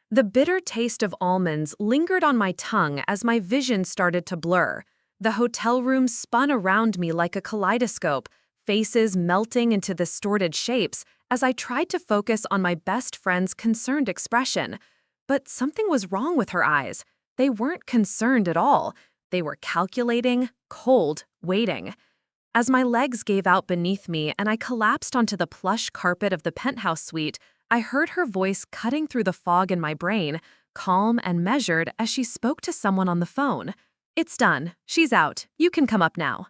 The bitter taste of almonds lingered on my tongue as my vision started to blur. The hotel room spun around me like a kaleidoscope, faces melting into distorted shapes as I tried to focus on my best friend's concerned expression. But something was wrong with her eyes. They weren't concerned at all. They were calculating, cold, waiting. As my legs gave out beneath me and I collapsed onto the plush carpet of the penthouse suite, I heard her voice cutting through the fog in my brain, calm and measured as she spoke to someone on the phone. "It's done. She's out. You can come up now."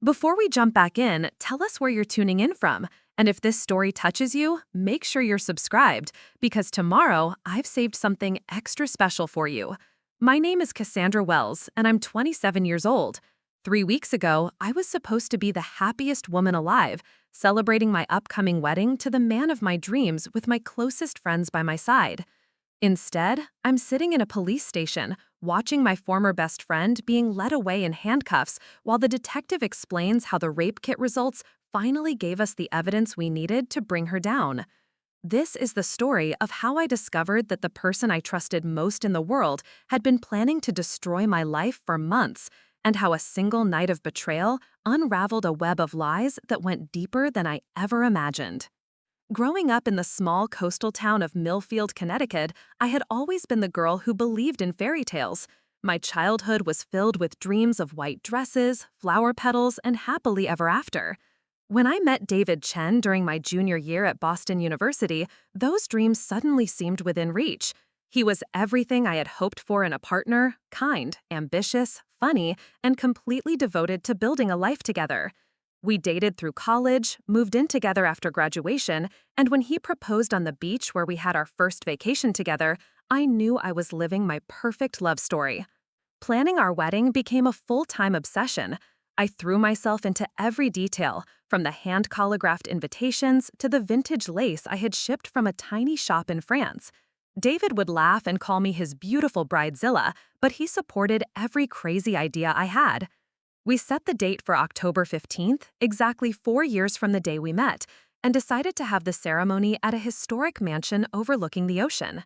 Before we jump back in, tell us where you're tuning in from. And if this story touches you, make sure you're subscribed, because tomorrow I've saved something extra special for you. My name is Cassandra Wells, and I'm 27 years old. 3 weeks ago, I was supposed to be the happiest woman alive, celebrating my upcoming wedding to the man of my dreams with my closest friends by my side. Instead, I'm sitting in a police station, watching my former best friend being led away in handcuffs while the detective explains how the rape kit results finally gave us the evidence we needed to bring her down. This is the story of how I discovered that the person I trusted most in the world had been planning to destroy my life for months, and how a single night of betrayal unraveled a web of lies that went deeper than I ever imagined. Growing up in the small coastal town of Millfield, Connecticut, I had always been the girl who believed in fairy tales. My childhood was filled with dreams of white dresses, flower petals, and happily ever after. When I met David Chen during my junior year at Boston University, those dreams suddenly seemed within reach. He was everything I had hoped for in a partner: kind, ambitious, funny, and completely devoted to building a life together. We dated through college, moved in together after graduation, and when he proposed on the beach where we had our first vacation together, I knew I was living my perfect love story. Planning our wedding became a full-time obsession. I threw myself into every detail, from the hand-calligraphed invitations to the vintage lace I had shipped from a tiny shop in France. David would laugh and call me his beautiful bridezilla, but he supported every crazy idea I had. We set the date for October 15th, exactly 4 years from the day we met, and decided to have the ceremony at a historic mansion overlooking the ocean.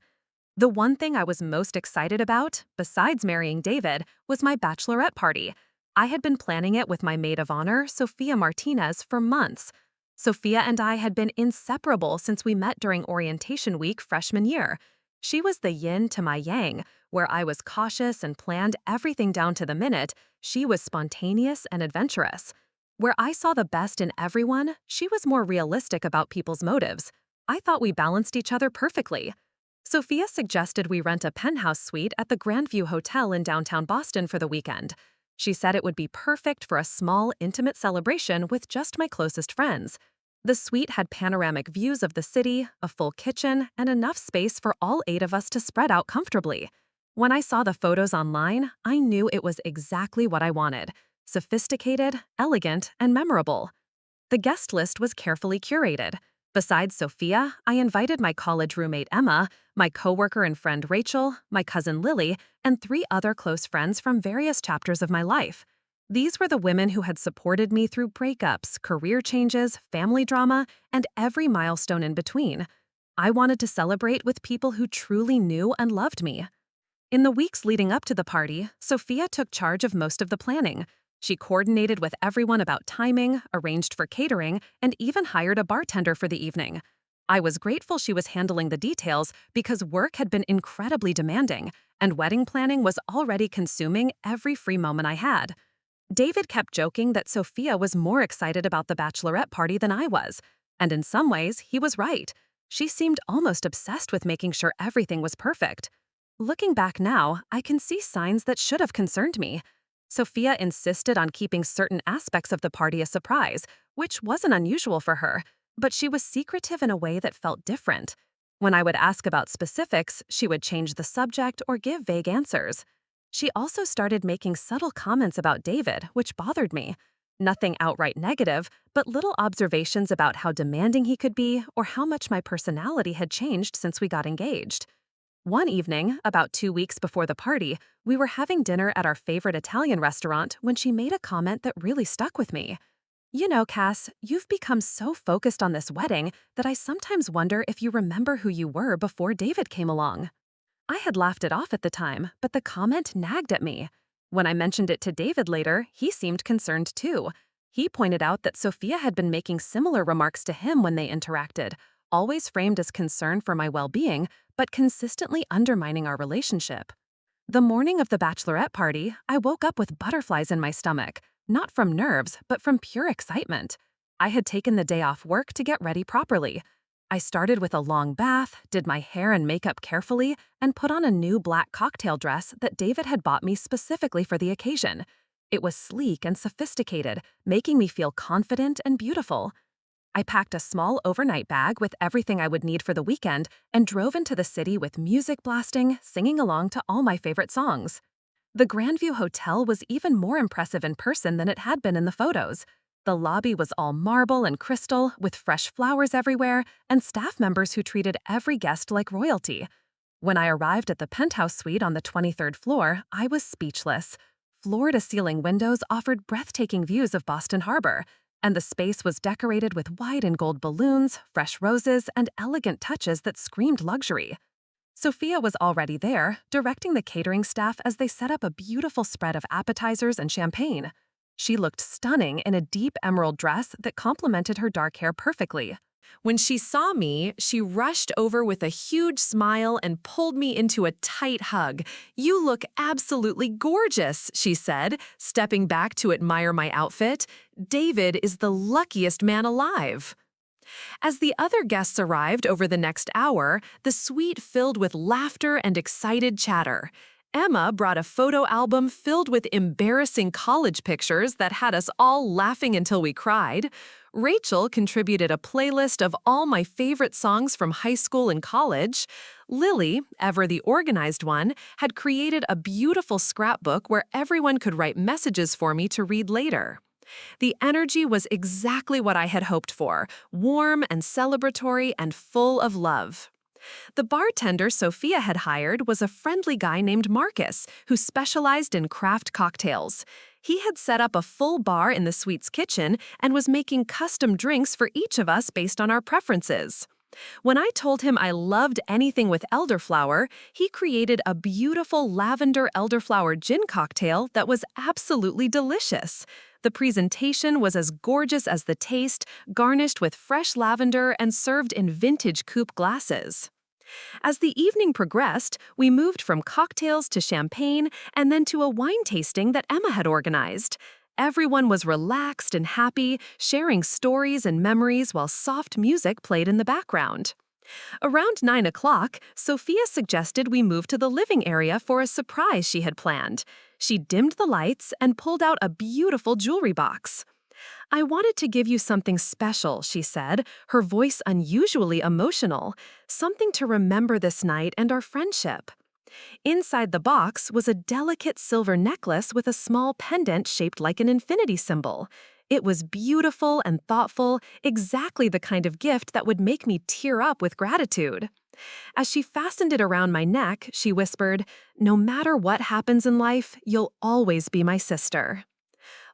The one thing I was most excited about, besides marrying David, was my bachelorette party. I had been planning it with my maid of honor, Sophia Martinez, for months. Sophia and I had been inseparable since we met during orientation week freshman year. She was the yin to my yang, where I was cautious and planned everything down to the minute. She was spontaneous and adventurous. Where I saw the best in everyone, she was more realistic about people's motives. I thought we balanced each other perfectly. Sophia suggested we rent a penthouse suite at the Grandview Hotel in downtown Boston for the weekend. She said it would be perfect for a small, intimate celebration with just my closest friends. The suite had panoramic views of the city, a full kitchen, and enough space for all 8 of us to spread out comfortably. When I saw the photos online, I knew it was exactly what I wanted: sophisticated, elegant, and memorable. The guest list was carefully curated. Besides Sophia, I invited my college roommate Emma, my coworker and friend Rachel, my cousin Lily, and 3 other close friends from various chapters of my life. These were the women who had supported me through breakups, career changes, family drama, and every milestone in between. I wanted to celebrate with people who truly knew and loved me. In the weeks leading up to the party, Sophia took charge of most of the planning. She coordinated with everyone about timing, arranged for catering, and even hired a bartender for the evening. I was grateful she was handling the details because work had been incredibly demanding, and wedding planning was already consuming every free moment I had. David kept joking that Sophia was more excited about the bachelorette party than I was, and in some ways, he was right. She seemed almost obsessed with making sure everything was perfect. Looking back now, I can see signs that should have concerned me. Sophia insisted on keeping certain aspects of the party a surprise, which wasn't unusual for her, but she was secretive in a way that felt different. When I would ask about specifics, she would change the subject or give vague answers. She also started making subtle comments about David, which bothered me. Nothing outright negative, but little observations about how demanding he could be or how much my personality had changed since we got engaged. One evening, about 2 weeks before the party, we were having dinner at our favorite Italian restaurant when she made a comment that really stuck with me. "You know, Cass, you've become so focused on this wedding that I sometimes wonder if you remember who you were before David came along." I had laughed it off at the time, but the comment nagged at me. When I mentioned it to David later, he seemed concerned too. He pointed out that Sophia had been making similar remarks to him when they interacted, always framed as concern for my well-being, but consistently undermining our relationship. The morning of the bachelorette party, I woke up with butterflies in my stomach, not from nerves, but from pure excitement. I had taken the day off work to get ready properly. I started with a long bath, did my hair and makeup carefully, and put on a new black cocktail dress that David had bought me specifically for the occasion. It was sleek and sophisticated, making me feel confident and beautiful. I packed a small overnight bag with everything I would need for the weekend and drove into the city with music blasting, singing along to all my favorite songs. The Grandview Hotel was even more impressive in person than it had been in the photos. The lobby was all marble and crystal, with fresh flowers everywhere, and staff members who treated every guest like royalty. When I arrived at the penthouse suite on the 23rd floor, I was speechless. Floor-to-ceiling windows offered breathtaking views of Boston Harbor, and the space was decorated with white and gold balloons, fresh roses, and elegant touches that screamed luxury. Sophia was already there, directing the catering staff as they set up a beautiful spread of appetizers and champagne. She looked stunning in a deep emerald dress that complemented her dark hair perfectly. When she saw me, she rushed over with a huge smile and pulled me into a tight hug. "You look absolutely gorgeous," she said, stepping back to admire my outfit. "David is the luckiest man alive." As the other guests arrived over the next hour, the suite filled with laughter and excited chatter. Emma brought a photo album filled with embarrassing college pictures that had us all laughing until we cried. Rachel contributed a playlist of all my favorite songs from high school and college. Lily, ever the organized one, had created a beautiful scrapbook where everyone could write messages for me to read later. The energy was exactly what I had hoped for, warm and celebratory and full of love. The bartender Sophia had hired was a friendly guy named Marcus, who specialized in craft cocktails. He had set up a full bar in the suite's kitchen and was making custom drinks for each of us based on our preferences. When I told him I loved anything with elderflower, he created a beautiful lavender elderflower gin cocktail that was absolutely delicious. The presentation was as gorgeous as the taste, garnished with fresh lavender and served in vintage coupe glasses. As the evening progressed, we moved from cocktails to champagne and then to a wine tasting that Emma had organized. Everyone was relaxed and happy, sharing stories and memories while soft music played in the background. Around 9 o'clock, Sophia suggested we move to the living area for a surprise she had planned. She dimmed the lights and pulled out a beautiful jewelry box. "I wanted to give you something special," she said, her voice unusually emotional, "something to remember this night and our friendship." Inside the box was a delicate silver necklace with a small pendant shaped like an infinity symbol. It was beautiful and thoughtful, exactly the kind of gift that would make me tear up with gratitude. As she fastened it around my neck, she whispered, "No matter what happens in life, you'll always be my sister."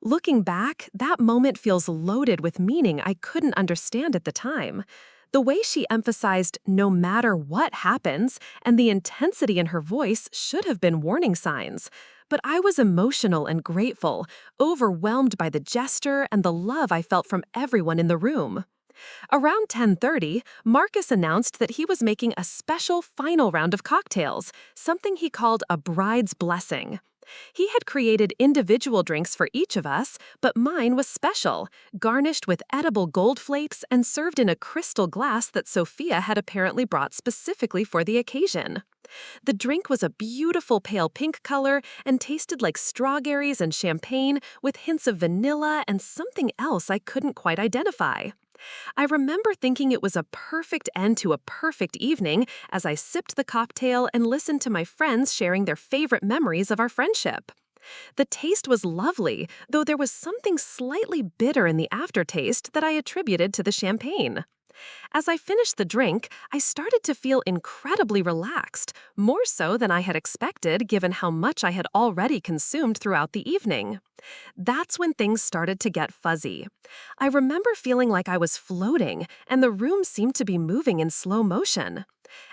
Looking back, that moment feels loaded with meaning I couldn't understand at the time. The way she emphasized "no matter what happens" and the intensity in her voice should have been warning signs. But I was emotional and grateful, overwhelmed by the gesture and the love I felt from everyone in the room. Around 10:30, Marcus announced that he was making a special final round of cocktails, something he called a bride's blessing. He had created individual drinks for each of us, but mine was special, garnished with edible gold flakes and served in a crystal glass that Sophia had apparently brought specifically for the occasion. The drink was a beautiful pale pink color and tasted like strawberries and champagne with hints of vanilla and something else I couldn't quite identify. I remember thinking it was a perfect end to a perfect evening as I sipped the cocktail and listened to my friends sharing their favorite memories of our friendship. The taste was lovely, though there was something slightly bitter in the aftertaste that I attributed to the champagne. As I finished the drink, I started to feel incredibly relaxed, more so than I had expected given how much I had already consumed throughout the evening. That's when things started to get fuzzy. I remember feeling like I was floating, and the room seemed to be moving in slow motion.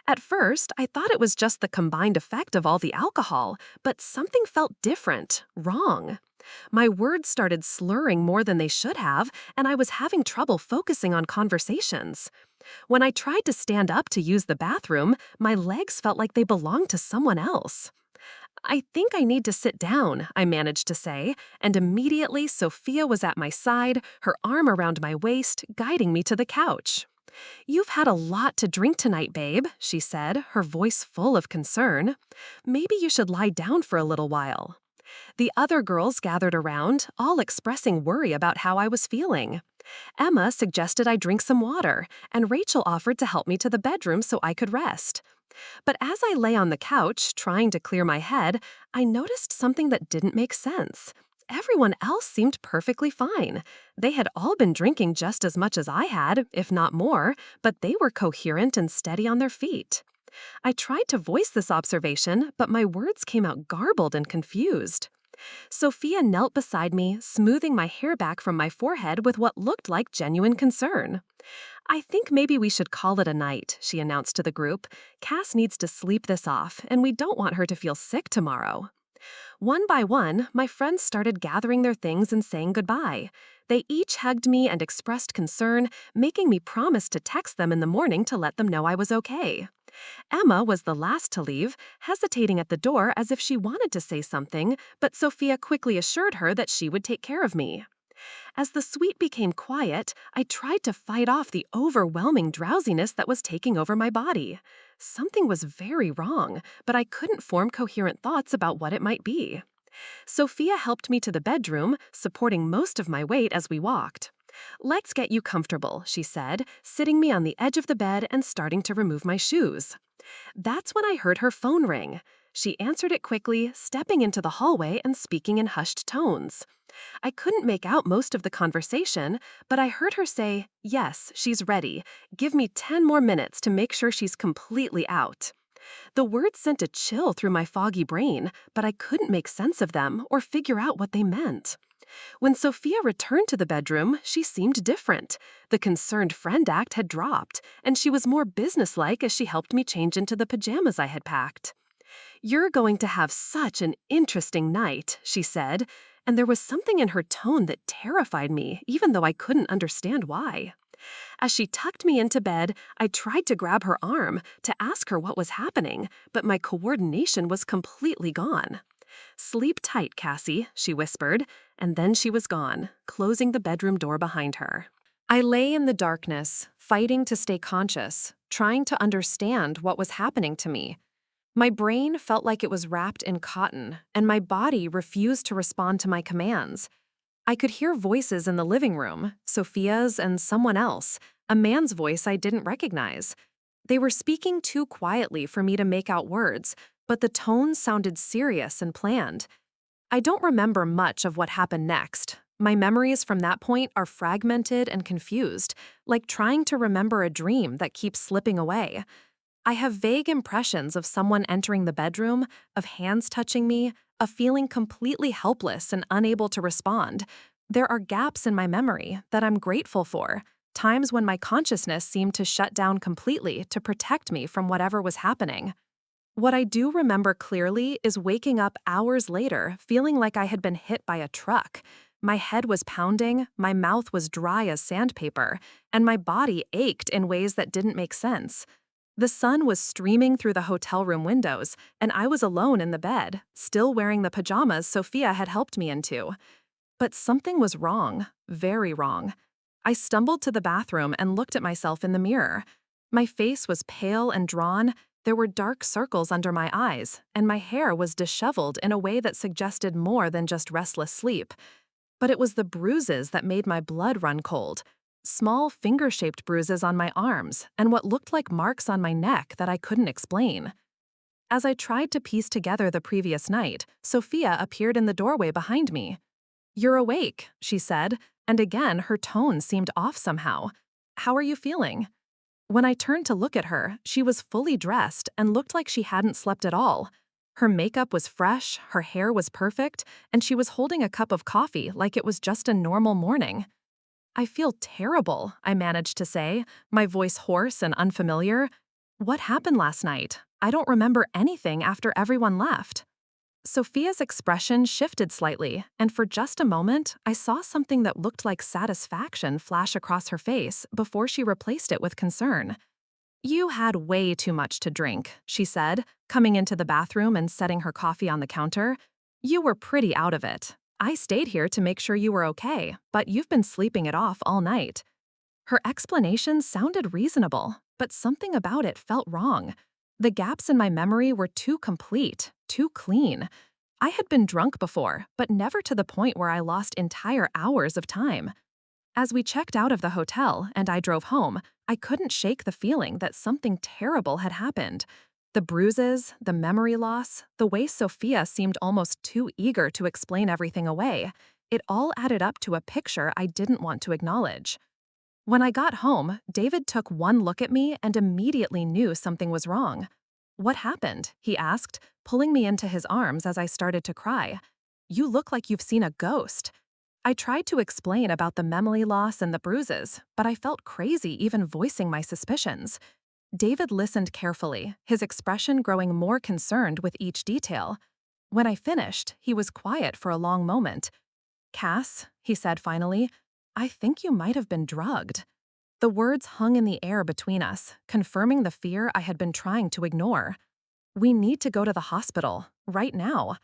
At first, I thought it was just the combined effect of all the alcohol, but something felt different, wrong. My words started slurring more than they should have, and I was having trouble focusing on conversations. When I tried to stand up to use the bathroom, my legs felt like they belonged to someone else. I think I need to sit down, I managed to say, and immediately Sophia was at my side, her arm around my waist, guiding me to the couch. "You've had a lot to drink tonight, babe," she said, her voice full of concern. "Maybe you should lie down for a little while." The other girls gathered around, all expressing worry about how I was feeling. Emma suggested I drink some water, and Rachel offered to help me to the bedroom so I could rest. But as I lay on the couch, trying to clear my head, I noticed something that didn't make sense. Everyone else seemed perfectly fine. They had all been drinking just as much as I had, if not more, but they were coherent and steady on their feet. I tried to voice this observation, but my words came out garbled and confused. Sophia knelt beside me, smoothing my hair back from my forehead with what looked like genuine concern. "I think maybe we should call it a night," she announced to the group. "Cass needs to sleep this off, and we don't want her to feel sick tomorrow." One by one, my friends started gathering their things and saying goodbye. They each hugged me and expressed concern, making me promise to text them in the morning to let them know I was okay. Emma was the last to leave, hesitating at the door as if she wanted to say something, but Sophia quickly assured her that she would take care of me. As the suite became quiet, I tried to fight off the overwhelming drowsiness that was taking over my body. Something was very wrong, but I couldn't form coherent thoughts about what it might be. Sophia helped me to the bedroom, supporting most of my weight as we walked. "Let's get you comfortable," she said, sitting me on the edge of the bed and starting to remove my shoes. That's when I heard her phone ring. She answered it quickly, stepping into the hallway and speaking in hushed tones. I couldn't make out most of the conversation, but I heard her say, "Yes, she's ready. Give me 10 more minutes to make sure she's completely out." The words sent a chill through my foggy brain, but I couldn't make sense of them or figure out what they meant. When Sophia returned to the bedroom, she seemed different. The concerned friend act had dropped, and she was more businesslike as she helped me change into the pajamas I had packed. "You're going to have such an interesting night," she said, and there was something in her tone that terrified me, even though I couldn't understand why. As she tucked me into bed, I tried to grab her arm to ask her what was happening, but my coordination was completely gone. "Sleep tight, Cassie," she whispered, and then she was gone, closing the bedroom door behind her. I lay in the darkness, fighting to stay conscious, trying to understand what was happening to me. My brain felt like it was wrapped in cotton, and my body refused to respond to my commands. I could hear voices in the living room, Sophia's and someone else, a man's voice I didn't recognize. They were speaking too quietly for me to make out words, but the tones sounded serious and planned. I don't remember much of what happened next. My memories from that point are fragmented and confused, like trying to remember a dream that keeps slipping away. I have vague impressions of someone entering the bedroom, of hands touching me, of feeling completely helpless and unable to respond. There are gaps in my memory that I'm grateful for, times when my consciousness seemed to shut down completely to protect me from whatever was happening. What I do remember clearly is waking up hours later feeling like I had been hit by a truck. My head was pounding, my mouth was dry as sandpaper, and my body ached in ways that didn't make sense. The sun was streaming through the hotel room windows, and I was alone in the bed, still wearing the pajamas Sophia had helped me into. But something was wrong, very wrong. I stumbled to the bathroom and looked at myself in the mirror. My face was pale and drawn, there were dark circles under my eyes, and my hair was disheveled in a way that suggested more than just restless sleep. But it was the bruises that made my blood run cold. Small finger-shaped bruises on my arms, and what looked like marks on my neck that I couldn't explain. As I tried to piece together the previous night, Sophia appeared in the doorway behind me. "You're awake," she said, and again her tone seemed off somehow. "How are you feeling?" When I turned to look at her, she was fully dressed and looked like she hadn't slept at all. Her makeup was fresh, her hair was perfect, and she was holding a cup of coffee like it was just a normal morning. "I feel terrible," I managed to say, my voice hoarse and unfamiliar. What happened last night? I don't remember anything after everyone left. Sophia's expression shifted slightly, and for just a moment, I saw something that looked like satisfaction flash across her face before she replaced it with concern. You had way too much to drink, she said, coming into the bathroom and setting her coffee on the counter. You were pretty out of it. I stayed here to make sure you were okay, but you've been sleeping it off all night. Her explanation sounded reasonable, but something about it felt wrong. The gaps in my memory were too complete, too clean. I had been drunk before, but never to the point where I lost entire hours of time. As we checked out of the hotel and I drove home, I couldn't shake the feeling that something terrible had happened. The bruises, the memory loss, the way Sophia seemed almost too eager to explain everything away, it all added up to a picture I didn't want to acknowledge. When I got home, David took one look at me and immediately knew something was wrong. "What happened?" he asked, pulling me into his arms as I started to cry. "You look like you've seen a ghost." I tried to explain about the memory loss and the bruises, but I felt crazy even voicing my suspicions. David listened carefully, his expression growing more concerned with each detail. When I finished, he was quiet for a long moment. "Cass," he said finally, "I think you might have been drugged." The words hung in the air between us, confirming the fear I had been trying to ignore. "We need to go to the hospital, right now."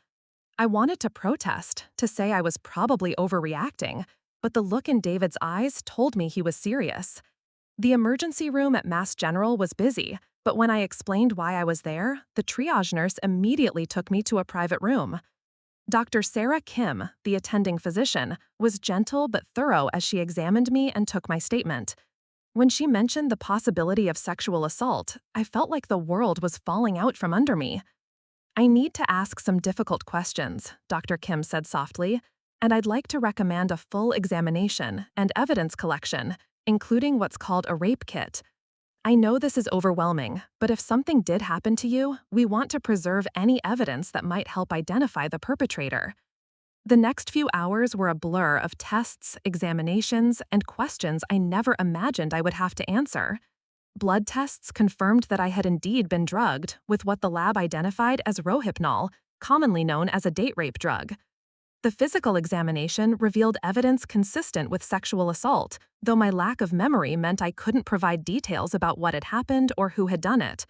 I wanted to protest, to say I was probably overreacting, but the look in David's eyes told me he was serious. The emergency room at Mass General was busy, but when I explained why I was there, the triage nurse immediately took me to a private room. Dr. Sarah Kim, the attending physician, was gentle but thorough as she examined me and took my statement. When she mentioned the possibility of sexual assault, I felt like the world was falling out from under me. "I need to ask some difficult questions," Dr. Kim said softly, "and I'd like to recommend a full examination and evidence collection, including what's called a rape kit. I know this is overwhelming, but if something did happen to you, we want to preserve any evidence that might help identify the perpetrator." The next few hours were a blur of tests, examinations, and questions I never imagined I would have to answer. Blood tests confirmed that I had indeed been drugged with what the lab identified as Rohypnol, commonly known as a date rape drug. The physical examination revealed evidence consistent with sexual assault, though my lack of memory meant I couldn't provide details about what had happened or who had done it.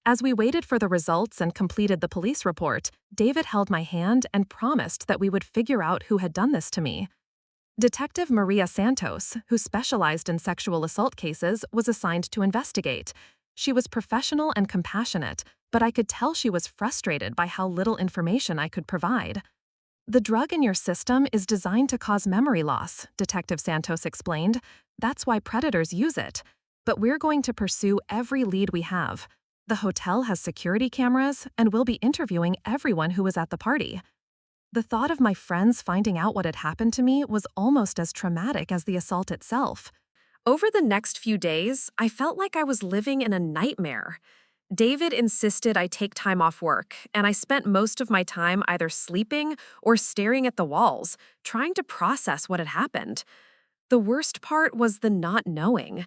As we waited for the results and completed the police report, David held my hand and promised that we would figure out who had done this to me. Detective Maria Santos, who specialized in sexual assault cases, was assigned to investigate. She was professional and compassionate, but I could tell she was frustrated by how little information I could provide. "The drug in your system is designed to cause memory loss," Detective Santos explained. "That's why predators use it. But we're going to pursue every lead we have. The hotel has security cameras, and we'll be interviewing everyone who was at the party." The thought of my friends finding out what had happened to me was almost as traumatic as the assault itself. Over the next few days, I felt like I was living in a nightmare. David insisted I take time off work, and I spent most of my time either sleeping or staring at the walls, trying to process what had happened. The worst part was the not knowing.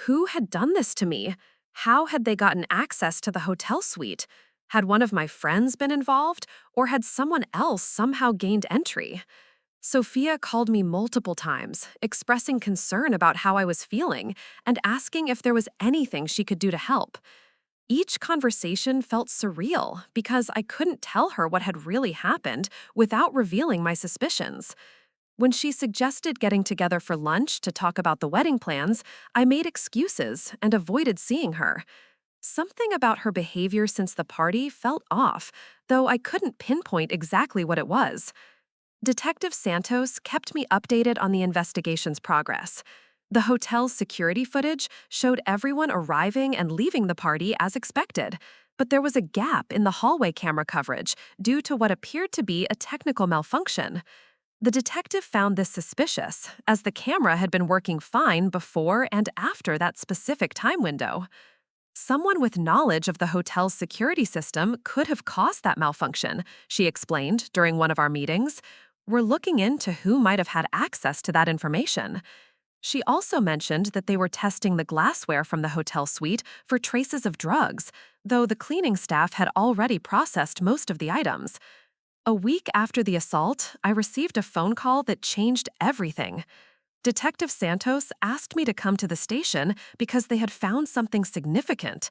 Who had done this to me? How had they gotten access to the hotel suite? Had one of my friends been involved, or had someone else somehow gained entry? Sophia called me multiple times, expressing concern about how I was feeling and asking if there was anything she could do to help. Each conversation felt surreal because I couldn't tell her what had really happened without revealing my suspicions. When she suggested getting together for lunch to talk about the wedding plans, I made excuses and avoided seeing her. Something about her behavior since the party felt off, though I couldn't pinpoint exactly what it was. Detective Santos kept me updated on the investigation's progress. The hotel's security footage showed everyone arriving and leaving the party as expected, but there was a gap in the hallway camera coverage due to what appeared to be a technical malfunction. The detective found this suspicious, as the camera had been working fine before and after that specific time window. Someone with knowledge of the hotel's security system could have caused that malfunction, she explained during one of our meetings. We're looking into who might have had access to that information. She also mentioned that they were testing the glassware from the hotel suite for traces of drugs, though the cleaning staff had already processed most of the items. A week after the assault, I received a phone call that changed everything. Detective Santos asked me to come to the station because they had found something significant.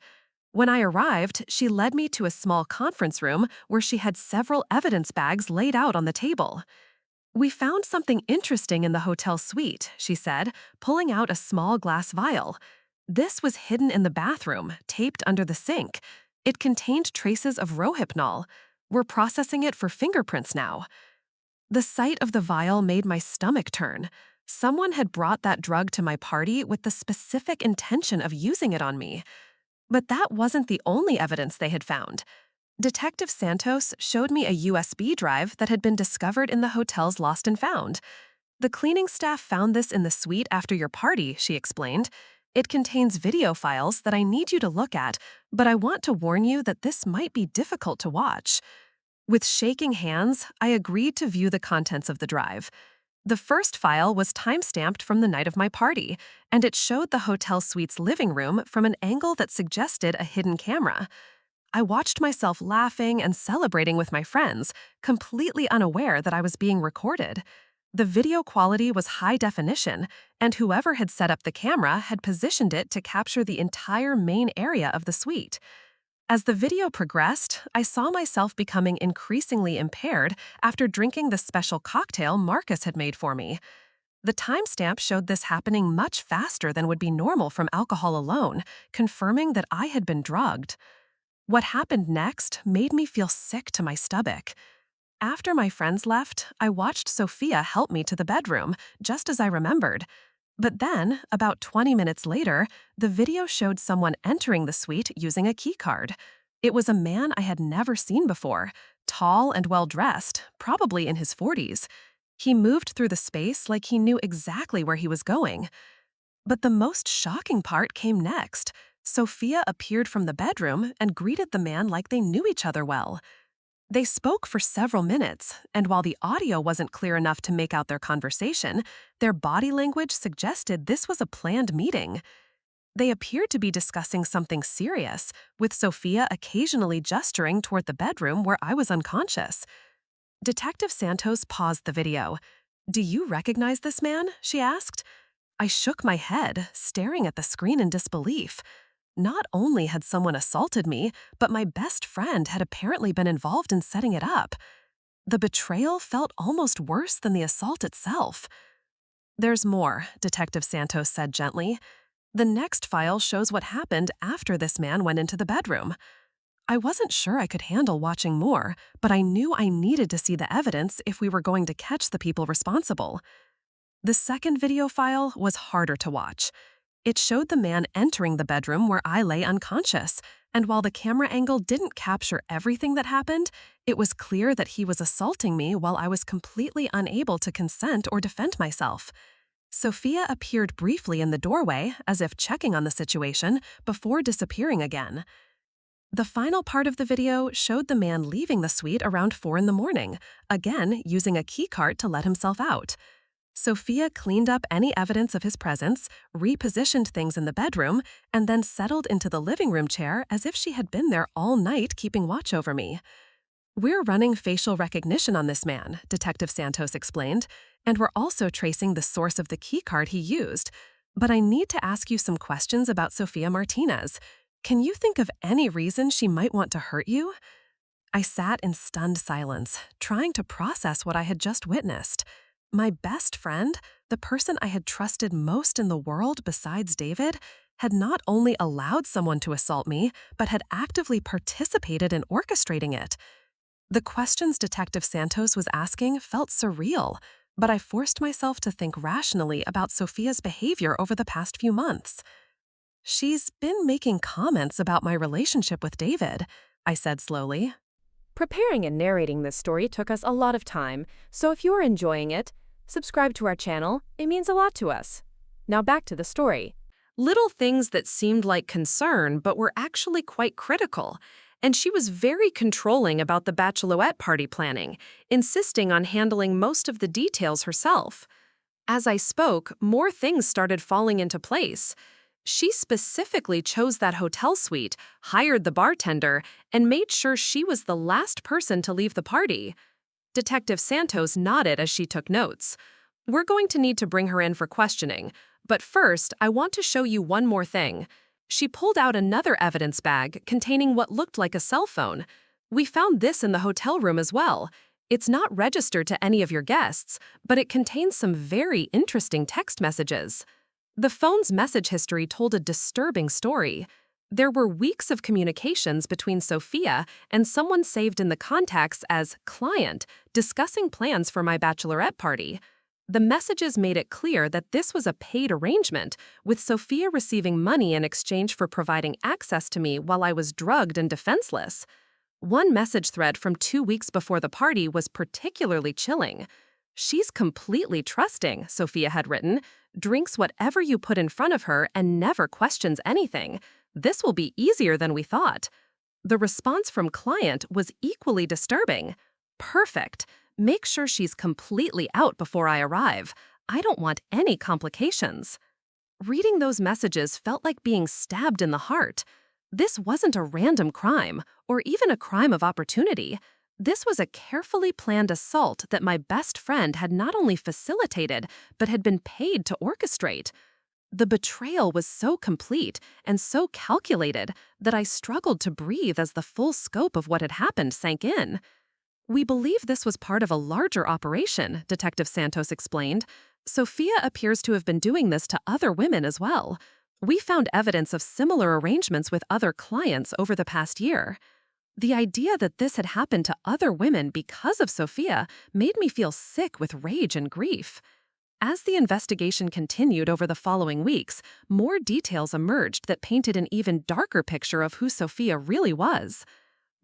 When I arrived, she led me to a small conference room where she had several evidence bags laid out on the table. "We found something interesting in the hotel suite," she said, pulling out a small glass vial. This was hidden in the bathroom, taped under the sink. It contained traces of rohypnol. We're processing it for fingerprints now. The sight of the vial made my stomach turn. Someone had brought that drug to my party with the specific intention of using it on me. But that wasn't the only evidence they had found. Detective Santos showed me a USB drive that had been discovered in the hotel's lost and found. "The cleaning staff found this in the suite after your party," she explained. "It contains video files that I need you to look at, but I want to warn you that this might be difficult to watch." With shaking hands, I agreed to view the contents of the drive. The first file was time-stamped from the night of my party, and it showed the hotel suite's living room from an angle that suggested a hidden camera. I watched myself laughing and celebrating with my friends, completely unaware that I was being recorded. The video quality was high definition, and whoever had set up the camera had positioned it to capture the entire main area of the suite. As the video progressed, I saw myself becoming increasingly impaired after drinking the special cocktail Marcus had made for me. The timestamp showed this happening much faster than would be normal from alcohol alone, confirming that I had been drugged. What happened next made me feel sick to my stomach. After my friends left, I watched Sophia help me to the bedroom, just as I remembered. But then, about 20 minutes later, the video showed someone entering the suite using a keycard. It was a man I had never seen before, tall and well-dressed, probably in his 40s. He moved through the space like he knew exactly where he was going. But the most shocking part came next. Sophia appeared from the bedroom and greeted the man like they knew each other well. They spoke for several minutes, and while the audio wasn't clear enough to make out their conversation, their body language suggested this was a planned meeting. They appeared to be discussing something serious, with Sophia occasionally gesturing toward the bedroom where I was unconscious. Detective Santos paused the video. "Do you recognize this man?" she asked. I shook my head, staring at the screen in disbelief. Not only had someone assaulted me, but my best friend had apparently been involved in setting it up. The betrayal felt almost worse than the assault itself. "There's more," Detective Santos said gently. "The next file shows what happened after this man went into the bedroom." I wasn't sure I could handle watching more, but I knew I needed to see the evidence if we were going to catch the people responsible. The second video file was harder to watch. It showed the man entering the bedroom where I lay unconscious, and while the camera angle didn't capture everything that happened, it was clear that he was assaulting me while I was completely unable to consent or defend myself. Sophia appeared briefly in the doorway, as if checking on the situation, before disappearing again. The final part of the video showed the man leaving the suite around 4 in the morning, again using a keycard to let himself out. Sophia cleaned up any evidence of his presence, repositioned things in the bedroom, and then settled into the living room chair as if she had been there all night keeping watch over me. "We're running facial recognition on this man," Detective Santos explained, "and we're also tracing the source of the keycard he used. But I need to ask you some questions about Sophia Martinez. Can you think of any reason she might want to hurt you?" I sat in stunned silence, trying to process what I had just witnessed. My best friend, the person I had trusted most in the world besides David, had not only allowed someone to assault me, but had actively participated in orchestrating it. The questions Detective Santos was asking felt surreal, but I forced myself to think rationally about Sophia's behavior over the past few months. "She's been making comments about my relationship with David," I said slowly. Preparing and narrating this story took us a lot of time, so if you are enjoying it, subscribe to our channel. It means a lot to us. Now back to the story. Little things that seemed like concern but were actually quite critical, and she was very controlling about the Bachelorette party planning, insisting on handling most of the details herself. As I spoke, more things started falling into place. She specifically chose that hotel suite, hired the bartender, and made sure she was the last person to leave the party. Detective Santos nodded as she took notes. We're going to need to bring her in for questioning, but first, I want to show you one more thing. She pulled out another evidence bag containing what looked like a cell phone. We found this in the hotel room as well. It's not registered to any of your guests, but it contains some very interesting text messages. The phone's message history told a disturbing story. There were weeks of communications between Sophia and someone saved in the contacts as client, discussing plans for my bachelorette party. The messages made it clear that this was a paid arrangement, with Sophia receiving money in exchange for providing access to me while I was drugged and defenseless. One message thread from 2 weeks before the party was particularly chilling. She's completely trusting, Sophia had written, drinks whatever you put in front of her and never questions anything. This will be easier than we thought. The response from client was equally disturbing. Perfect. Make sure she's completely out before I arrive. I don't want any complications. Reading those messages felt like being stabbed in the heart. This wasn't a random crime, or even a crime of opportunity. This was a carefully planned assault that my best friend had not only facilitated, but had been paid to orchestrate. The betrayal was so complete and so calculated that I struggled to breathe as the full scope of what had happened sank in. We believe this was part of a larger operation, Detective Santos explained. Sophia appears to have been doing this to other women as well. We found evidence of similar arrangements with other clients over the past year. The idea that this had happened to other women because of Sophia made me feel sick with rage and grief. As the investigation continued over the following weeks, more details emerged that painted an even darker picture of who Sophia really was.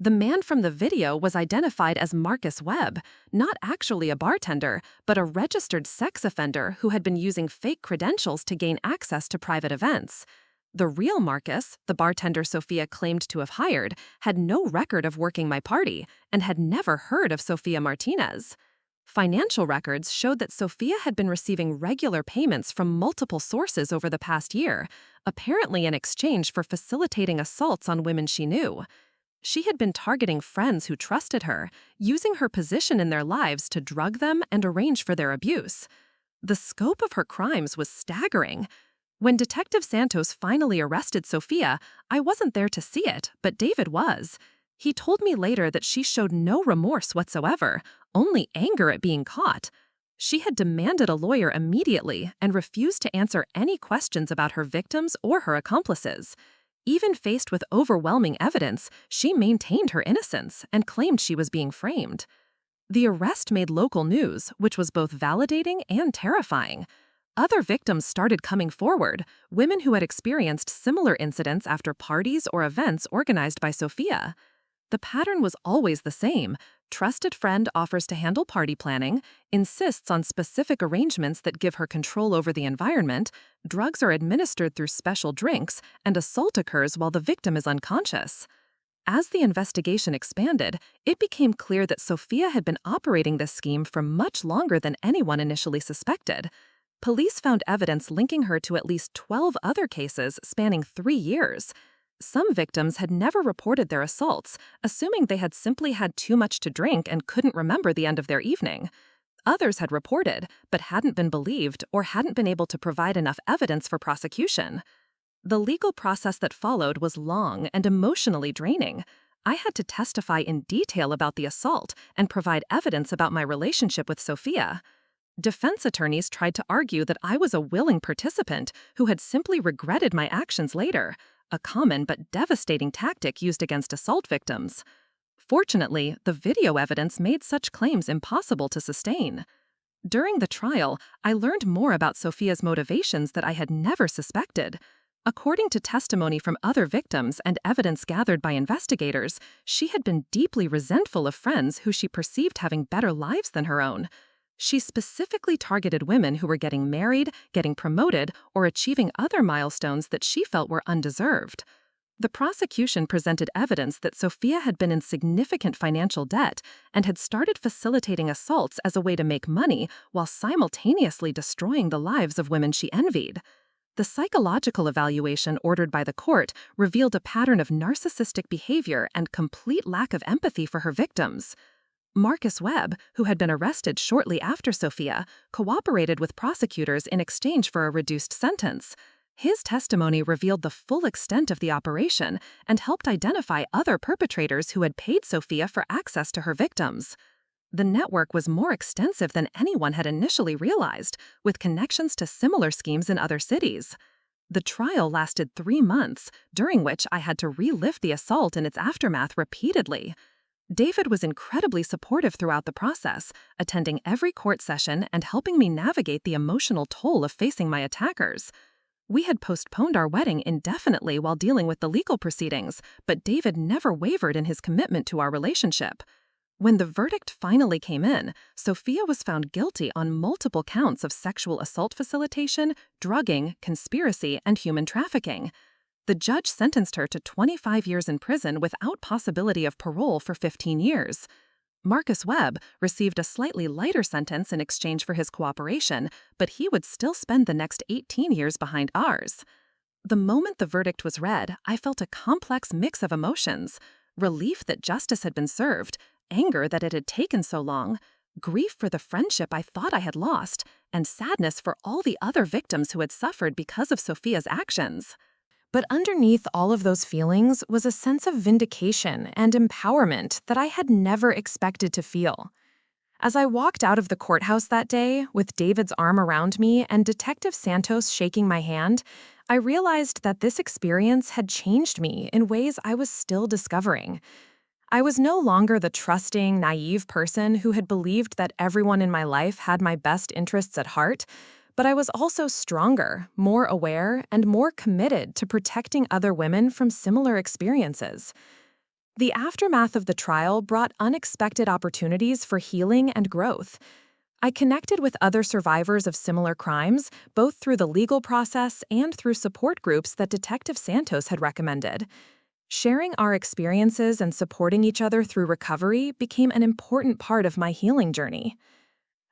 The man from the video was identified as Marcus Webb, not actually a bartender, but a registered sex offender who had been using fake credentials to gain access to private events. The real Marcus, the bartender Sophia claimed to have hired, had no record of working my party and had never heard of Sophia Martinez. Financial records showed that Sophia had been receiving regular payments from multiple sources over the past year, apparently in exchange for facilitating assaults on women she knew. She had been targeting friends who trusted her, using her position in their lives to drug them and arrange for their abuse. The scope of her crimes was staggering. When Detective Santos finally arrested Sophia, I wasn't there to see it, but David was. He told me later that she showed no remorse whatsoever, only anger at being caught. She had demanded a lawyer immediately and refused to answer any questions about her victims or her accomplices. Even faced with overwhelming evidence, she maintained her innocence and claimed she was being framed. The arrest made local news, which was both validating and terrifying. Other victims started coming forward, women who had experienced similar incidents after parties or events organized by Sophia. The pattern was always the same. Trusted friend offers to handle party planning, insists on specific arrangements that give her control over the environment, drugs are administered through special drinks, and assault occurs while the victim is unconscious. As the investigation expanded, it became clear that Sophia had been operating this scheme for much longer than anyone initially suspected. Police found evidence linking her to at least 12 other cases spanning 3 years. Some victims had never reported their assaults, assuming they had simply had too much to drink and couldn't remember the end of their evening. Others had reported, but hadn't been believed or hadn't been able to provide enough evidence for prosecution. The legal process that followed was long and emotionally draining. I had to testify in detail about the assault and provide evidence about my relationship with Sophia. Defense attorneys tried to argue that I was a willing participant who had simply regretted my actions later, a common but devastating tactic used against assault victims. Fortunately, the video evidence made such claims impossible to sustain. During the trial, I learned more about Sophia's motivations that I had never suspected. According to testimony from other victims and evidence gathered by investigators, she had been deeply resentful of friends who she perceived having better lives than her own. She specifically targeted women who were getting married, getting promoted, or achieving other milestones that she felt were undeserved. The prosecution presented evidence that Sophia had been in significant financial debt and had started facilitating assaults as a way to make money while simultaneously destroying the lives of women she envied. The psychological evaluation ordered by the court revealed a pattern of narcissistic behavior and complete lack of empathy for her victims. Marcus Webb, who had been arrested shortly after Sophia, cooperated with prosecutors in exchange for a reduced sentence. His testimony revealed the full extent of the operation and helped identify other perpetrators who had paid Sophia for access to her victims. The network was more extensive than anyone had initially realized, with connections to similar schemes in other cities. The trial lasted 3 months, during which I had to relive the assault and its aftermath repeatedly. David was incredibly supportive throughout the process, attending every court session and helping me navigate the emotional toll of facing my attackers. We had postponed our wedding indefinitely while dealing with the legal proceedings, but David never wavered in his commitment to our relationship. When the verdict finally came in, Sophia was found guilty on multiple counts of sexual assault facilitation, drugging, conspiracy, and human trafficking. The judge sentenced her to 25 years in prison without possibility of parole for 15 years. Marcus Webb received a slightly lighter sentence in exchange for his cooperation, but he would still spend the next 18 years behind ours. The moment the verdict was read, I felt a complex mix of emotions: relief that justice had been served, anger that it had taken so long, grief for the friendship I thought I had lost, and sadness for all the other victims who had suffered because of Sophia's actions. But underneath all of those feelings was a sense of vindication and empowerment that I had never expected to feel. As I walked out of the courthouse that day, with David's arm around me and Detective Santos shaking my hand, I realized that this experience had changed me in ways I was still discovering. I was no longer the trusting, naive person who had believed that everyone in my life had my best interests at heart, but I was also stronger, more aware, and more committed to protecting other women from similar experiences. The aftermath of the trial brought unexpected opportunities for healing and growth. I connected with other survivors of similar crimes, both through the legal process and through support groups that Detective Santos had recommended. Sharing our experiences and supporting each other through recovery became an important part of my healing journey.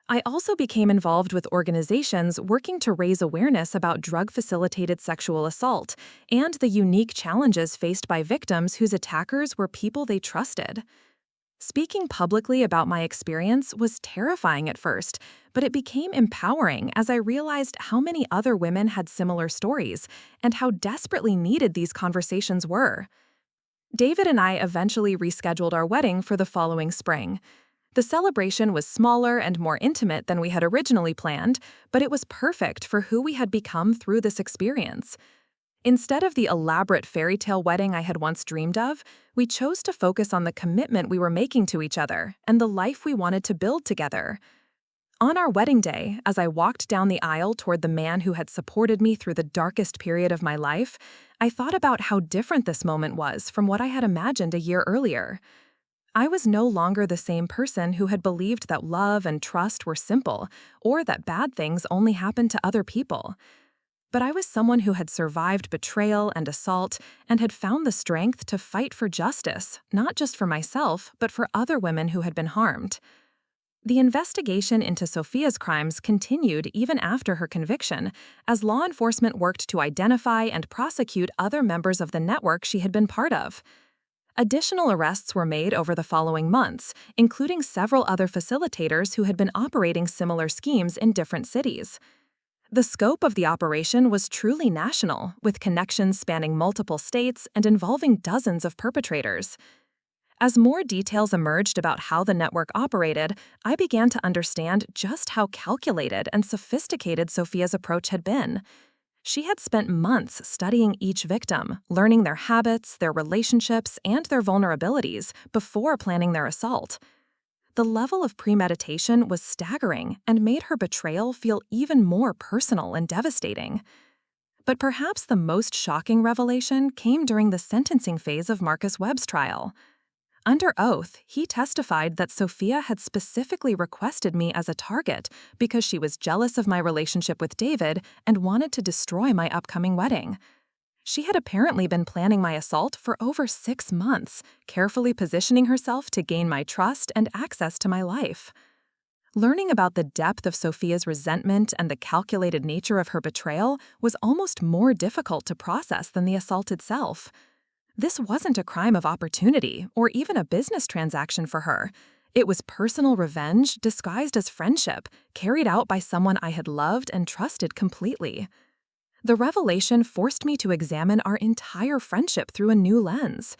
I also became involved with organizations working to raise awareness about drug-facilitated sexual assault and the unique challenges faced by victims whose attackers were people they trusted. Speaking publicly about my experience was terrifying at first, but it became empowering as I realized how many other women had similar stories and how desperately needed these conversations were. David and I eventually rescheduled our wedding for the following spring. The celebration was smaller and more intimate than we had originally planned, but it was perfect for who we had become through this experience. Instead of the elaborate fairy tale wedding I had once dreamed of, we chose to focus on the commitment we were making to each other and the life we wanted to build together. On our wedding day, as I walked down the aisle toward the man who had supported me through the darkest period of my life, I thought about how different this moment was from what I had imagined a year earlier. I was no longer the same person who had believed that love and trust were simple, or that bad things only happened to other people. But I was someone who had survived betrayal and assault and had found the strength to fight for justice, not just for myself, but for other women who had been harmed. The investigation into Sophia's crimes continued even after her conviction, as law enforcement worked to identify and prosecute other members of the network she had been part of. Additional arrests were made over the following months, including several other facilitators who had been operating similar schemes in different cities. The scope of the operation was truly national, with connections spanning multiple states and involving dozens of perpetrators. As more details emerged about how the network operated, I began to understand just how calculated and sophisticated Sophia's approach had been. She had spent months studying each victim, learning their habits, their relationships, and their vulnerabilities before planning their assault. The level of premeditation was staggering and made her betrayal feel even more personal and devastating. But perhaps the most shocking revelation came during the sentencing phase of Marcus Webb's trial. Under oath, he testified that Sophia had specifically requested me as a target because she was jealous of my relationship with David and wanted to destroy my upcoming wedding. She had apparently been planning my assault for over 6 months, carefully positioning herself to gain my trust and access to my life. Learning about the depth of Sophia's resentment and the calculated nature of her betrayal was almost more difficult to process than the assault itself. This wasn't a crime of opportunity or even a business transaction for her. It was personal revenge disguised as friendship, carried out by someone I had loved and trusted completely. The revelation forced me to examine our entire friendship through a new lens.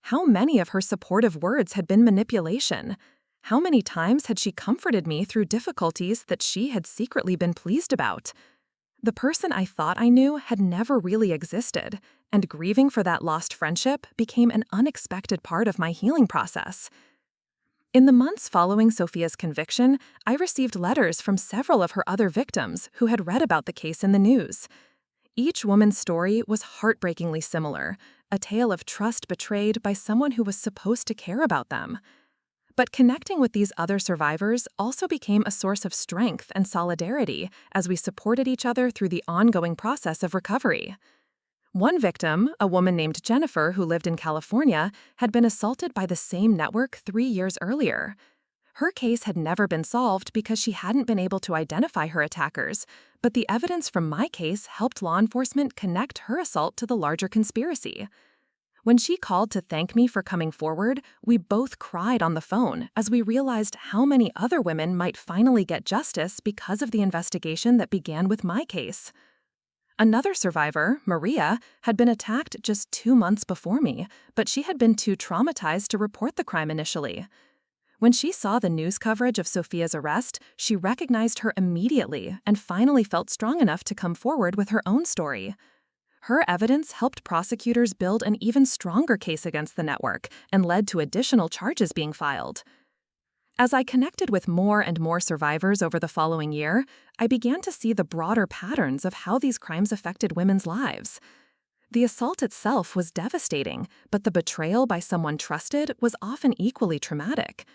How many of her supportive words had been manipulation? How many times had she comforted me through difficulties that she had secretly been pleased about? The person I thought I knew had never really existed, and grieving for that lost friendship became an unexpected part of my healing process. In the months following Sophia's conviction, I received letters from several of her other victims who had read about the case in the news. Each woman's story was heartbreakingly similar, a tale of trust betrayed by someone who was supposed to care about them. But connecting with these other survivors also became a source of strength and solidarity as we supported each other through the ongoing process of recovery. One victim, a woman named Jennifer who lived in California, had been assaulted by the same network 3 years earlier. Her case had never been solved because she hadn't been able to identify her attackers, but the evidence from my case helped law enforcement connect her assault to the larger conspiracy. When she called to thank me for coming forward, we both cried on the phone as we realized how many other women might finally get justice because of the investigation that began with my case. Another survivor, Maria, had been attacked just 2 months before me, but she had been too traumatized to report the crime initially. When she saw the news coverage of Sophia's arrest, she recognized her immediately and finally felt strong enough to come forward with her own story. Her evidence helped prosecutors build an even stronger case against the network and led to additional charges being filed. As I connected with more and more survivors over the following year, I began to see the broader patterns of how these crimes affected women's lives. The assault itself was devastating, but the betrayal by someone trusted was often equally traumatic.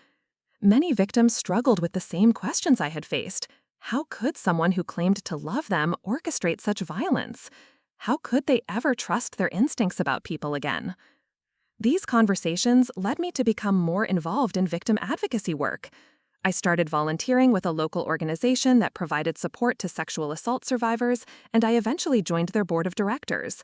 Many victims struggled with the same questions I had faced. How could someone who claimed to love them orchestrate such violence? How could they ever trust their instincts about people again? These conversations led me to become more involved in victim advocacy work. I started volunteering with a local organization that provided support to sexual assault survivors, and I eventually joined their board of directors.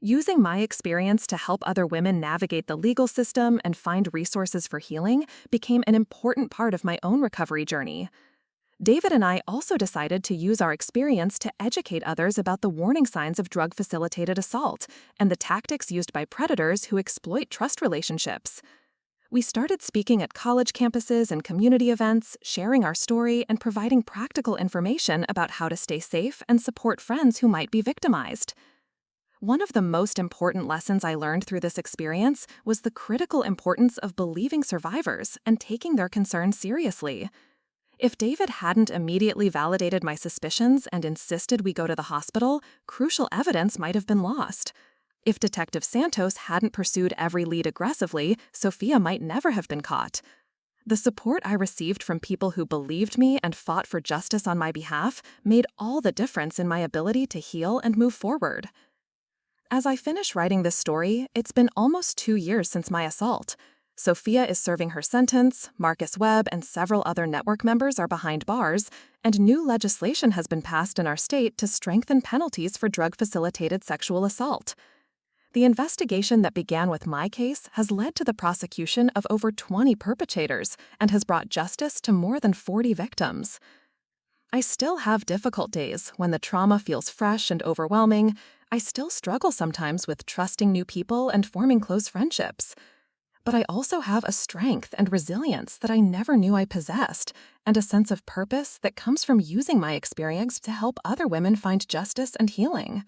Using my experience to help other women navigate the legal system and find resources for healing became an important part of my own recovery journey. David and I also decided to use our experience to educate others about the warning signs of drug-facilitated assault and the tactics used by predators who exploit trust relationships. We started speaking at college campuses and community events, sharing our story and providing practical information about how to stay safe and support friends who might be victimized. One of the most important lessons I learned through this experience was the critical importance of believing survivors and taking their concerns seriously. If David hadn't immediately validated my suspicions and insisted we go to the hospital, crucial evidence might have been lost. If Detective Santos hadn't pursued every lead aggressively, Sophia might never have been caught. The support I received from people who believed me and fought for justice on my behalf made all the difference in my ability to heal and move forward. As I finish writing this story, it's been almost 2 years since my assault. Sophia is serving her sentence, Marcus Webb and several other network members are behind bars, and new legislation has been passed in our state to strengthen penalties for drug-facilitated sexual assault. The investigation that began with my case has led to the prosecution of over 20 perpetrators and has brought justice to more than 40 victims. I still have difficult days when the trauma feels fresh and overwhelming. I still struggle sometimes with trusting new people and forming close friendships. But I also have a strength and resilience that I never knew I possessed, and a sense of purpose that comes from using my experience to help other women find justice and healing.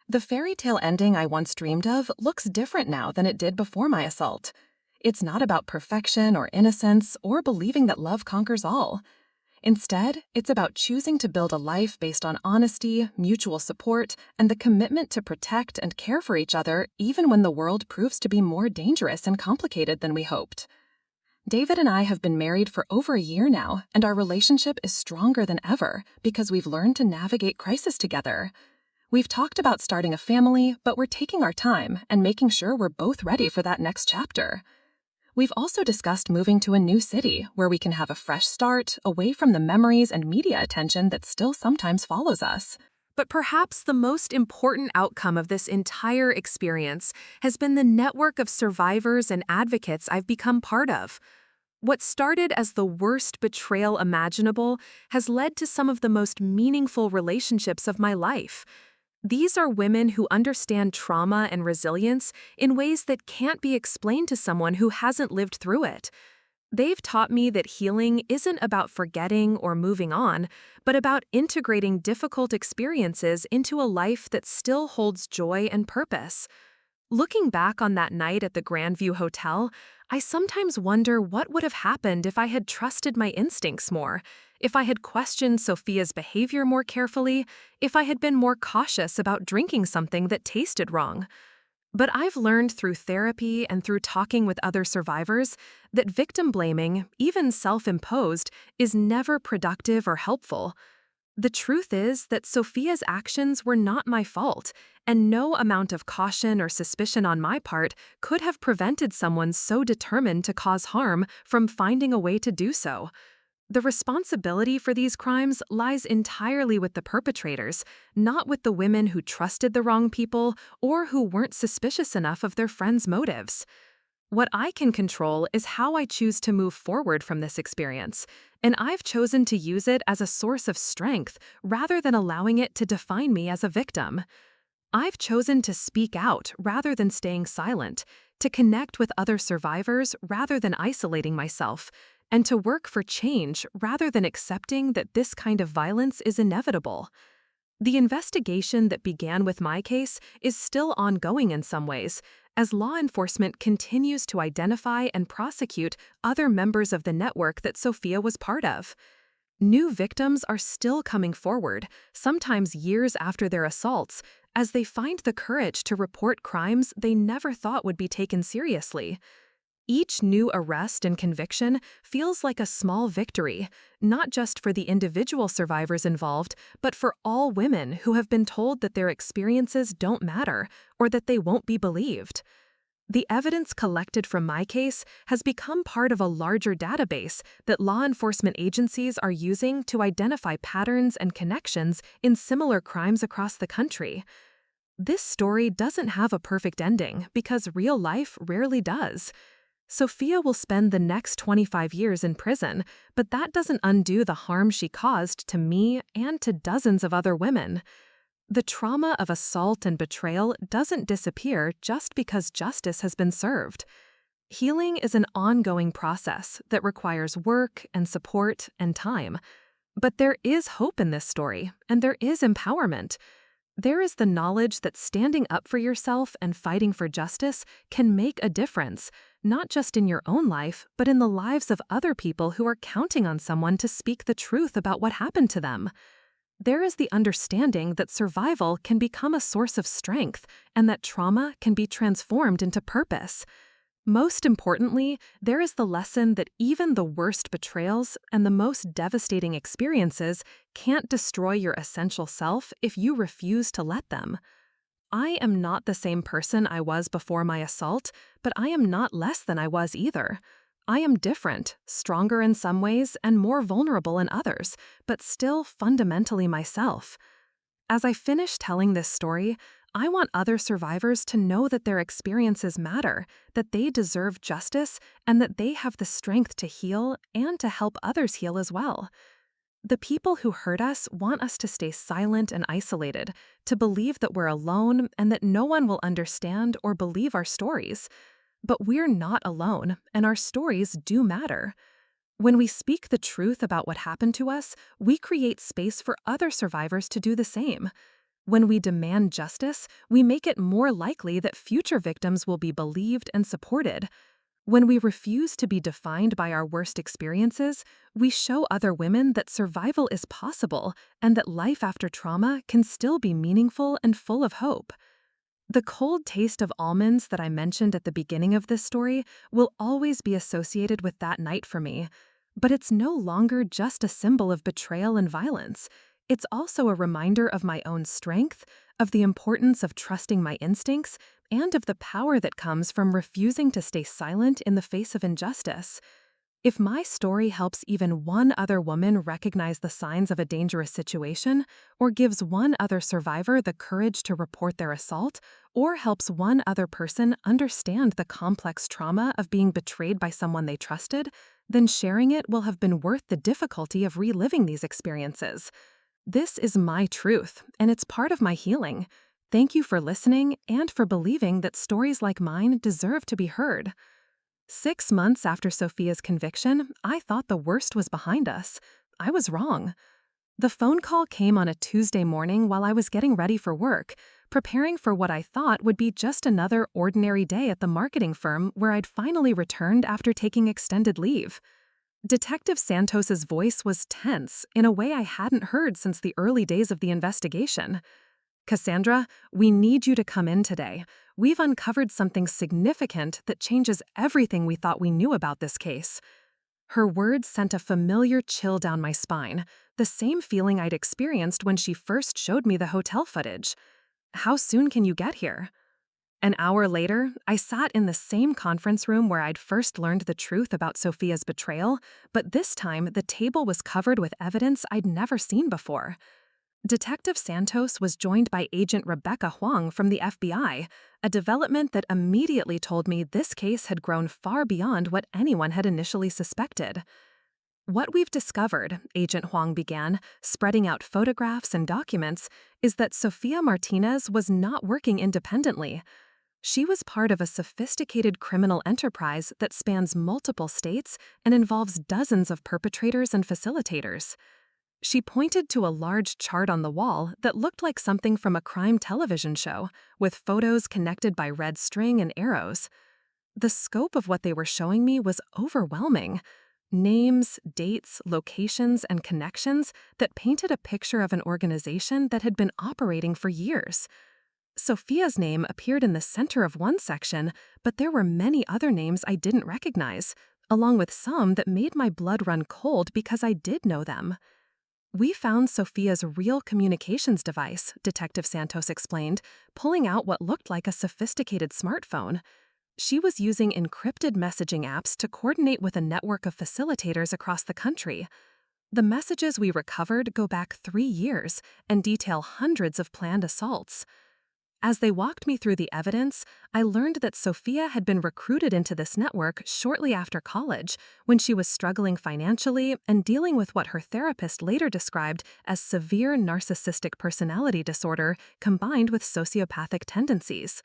The fairy tale ending I once dreamed of looks different now than it did before my assault. It's not about perfection or innocence or believing that love conquers all. Instead, it's about choosing to build a life based on honesty, mutual support, and the commitment to protect and care for each other even when the world proves to be more dangerous and complicated than we hoped. David and I have been married for over a year now, and our relationship is stronger than ever because we've learned to navigate crisis together. We've talked about starting a family, but we're taking our time and making sure we're both ready for that next chapter. We've also discussed moving to a new city where we can have a fresh start, away from the memories and media attention that still sometimes follows us. But perhaps the most important outcome of this entire experience has been the network of survivors and advocates I've become part of. What started as the worst betrayal imaginable has led to some of the most meaningful relationships of my life. These are women who understand trauma and resilience in ways that can't be explained to someone who hasn't lived through it. They've taught me that healing isn't about forgetting or moving on, but about integrating difficult experiences into a life that still holds joy and purpose. Looking back on that night at the Grandview Hotel, I sometimes wonder what would have happened if I had trusted my instincts more, if I had questioned Sophia's behavior more carefully, if I had been more cautious about drinking something that tasted wrong. But I've learned through therapy and through talking with other survivors that victim blaming, even self-imposed, is never productive or helpful. The truth is that Sophia's actions were not my fault, and no amount of caution or suspicion on my part could have prevented someone so determined to cause harm from finding a way to do so. The responsibility for these crimes lies entirely with the perpetrators, not with the women who trusted the wrong people or who weren't suspicious enough of their friends' motives. What I can control is how I choose to move forward from this experience, and I've chosen to use it as a source of strength rather than allowing it to define me as a victim. I've chosen to speak out rather than staying silent, to connect with other survivors rather than isolating myself, and to work for change rather than accepting that this kind of violence is inevitable. The investigation that began with my case is still ongoing in some ways, as law enforcement continues to identify and prosecute other members of the network that Sophia was part of. New victims are still coming forward, sometimes years after their assaults, as they find the courage to report crimes they never thought would be taken seriously. Each new arrest and conviction feels like a small victory, not just for the individual survivors involved, but for all women who have been told that their experiences don't matter or that they won't be believed. The evidence collected from my case has become part of a larger database that law enforcement agencies are using to identify patterns and connections in similar crimes across the country. This story doesn't have a perfect ending because real life rarely does. Sophia will spend the next 25 years in prison, but that doesn't undo the harm she caused to me and to dozens of other women. The trauma of assault and betrayal doesn't disappear just because justice has been served. Healing is an ongoing process that requires work and support and time. But there is hope in this story, and there is empowerment. There is the knowledge that standing up for yourself and fighting for justice can make a difference, not just in your own life, but in the lives of other people who are counting on someone to speak the truth about what happened to them. There is the understanding that survival can become a source of strength and that trauma can be transformed into purpose. Most importantly, there is the lesson that even the worst betrayals and the most devastating experiences can't destroy your essential self if you refuse to let them. I am not the same person I was before my assault, but I am not less than I was either. I am different, stronger in some ways and more vulnerable in others, but still fundamentally myself. As I finish telling this story, I want other survivors to know that their experiences matter, that they deserve justice, and that they have the strength to heal and to help others heal as well. The people who hurt us want us to stay silent and isolated, to believe that we're alone and that no one will understand or believe our stories. But we're not alone, and our stories do matter. When we speak the truth about what happened to us, we create space for other survivors to do the same. When we demand justice, we make it more likely that future victims will be believed and supported. When we refuse to be defined by our worst experiences, we show other women that survival is possible and that life after trauma can still be meaningful and full of hope. The cold taste of almonds that I mentioned at the beginning of this story will always be associated with that night for me, but it's no longer just a symbol of betrayal and violence. It's also a reminder of my own strength, of the importance of trusting my instincts, and of the power that comes from refusing to stay silent in the face of injustice. If my story helps even one other woman recognize the signs of a dangerous situation, or gives one other survivor the courage to report their assault, or helps one other person understand the complex trauma of being betrayed by someone they trusted, then sharing it will have been worth the difficulty of reliving these experiences. This is my truth, and it's part of my healing. Thank you for listening and for believing that stories like mine deserve to be heard. 6 months after Sophia's conviction, I thought the worst was behind us. I was wrong. The phone call came on a Tuesday morning while I was getting ready for work, preparing for what I thought would be just another ordinary day at the marketing firm where I'd finally returned after taking extended leave. Detective Santos's voice was tense in a way I hadn't heard since the early days of the investigation. "Cassandra, we need you to come in today. We've uncovered something significant that changes everything we thought we knew about this case." Her words sent a familiar chill down my spine, the same feeling I'd experienced when she first showed me the hotel footage. "How soon can you get here?" An hour later, I sat in the same conference room where I'd first learned the truth about Sophia's betrayal, but this time the table was covered with evidence I'd never seen before. Detective Santos was joined by Agent Rebecca Huang from the FBI, a development that immediately told me this case had grown far beyond what anyone had initially suspected. "What we've discovered," Agent Huang began, spreading out photographs and documents, is that Sofia Martinez was not working independently. She was part of a sophisticated criminal enterprise that spans multiple states and involves dozens of perpetrators and facilitators. She pointed to a large chart on the wall that looked like something from a crime television show, with photos connected by red string and arrows. The scope of what they were showing me was overwhelming. Names, dates, locations, and connections that painted a picture of an organization that had been operating for years. Sophia's name appeared in the center of one section, but there were many other names I didn't recognize, along with some that made my blood run cold because I did know them. "We found Sophia's real communications device," Detective Santos explained, pulling out what looked like a sophisticated smartphone. She was using encrypted messaging apps to coordinate with a network of facilitators across the country. The messages we recovered go back 3 years and detail hundreds of planned assaults. As they walked me through the evidence, I learned that Sophia had been recruited into this network shortly after college, when she was struggling financially and dealing with what her therapist later described as severe narcissistic personality disorder combined with sociopathic tendencies.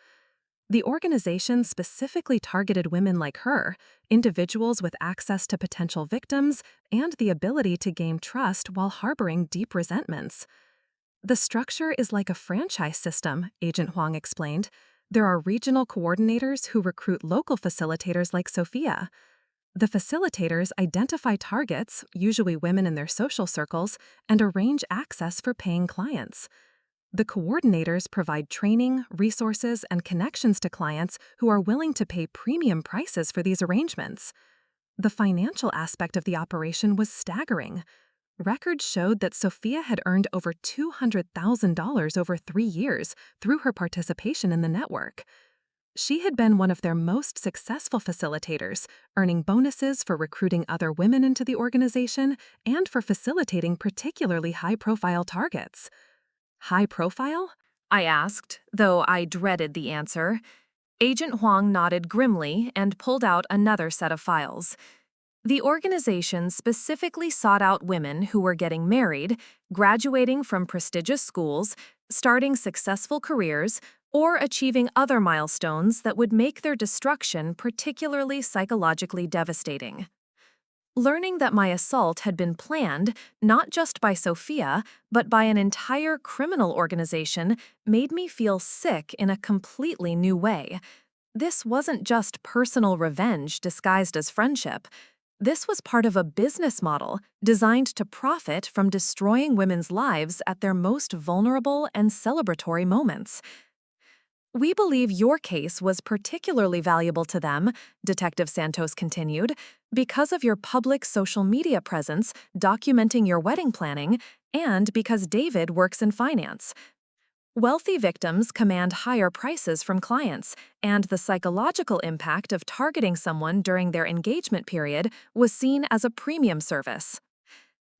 The organization specifically targeted women like her, individuals with access to potential victims and the ability to gain trust while harboring deep resentments. "The structure is like a franchise system," Agent Huang explained. "There are regional coordinators who recruit local facilitators like Sophia. The facilitators identify targets, usually women in their social circles, and arrange access for paying clients. The coordinators provide training, resources, and connections to clients who are willing to pay premium prices for these arrangements." The financial aspect of the operation was staggering. Records showed that Sophia had earned over $200,000 over 3 years through her participation in the network. She had been one of their most successful facilitators, earning bonuses for recruiting other women into the organization and for facilitating particularly high-profile targets. "High profile?" I asked, though I dreaded the answer. Agent Huang nodded grimly and pulled out another set of files. "The organization specifically sought out women who were getting married, graduating from prestigious schools, starting successful careers, or achieving other milestones that would make their destruction particularly psychologically devastating." Learning that my assault had been planned, not just by Sophia, but by an entire criminal organization, made me feel sick in a completely new way. This wasn't just personal revenge disguised as friendship. This was part of a business model designed to profit from destroying women's lives at their most vulnerable and celebratory moments. We believe your case was particularly valuable to them, Detective Santos continued, because of your public social media presence documenting your wedding planning and because David works in finance. Wealthy victims command higher prices from clients, and the psychological impact of targeting someone during their engagement period was seen as a premium service.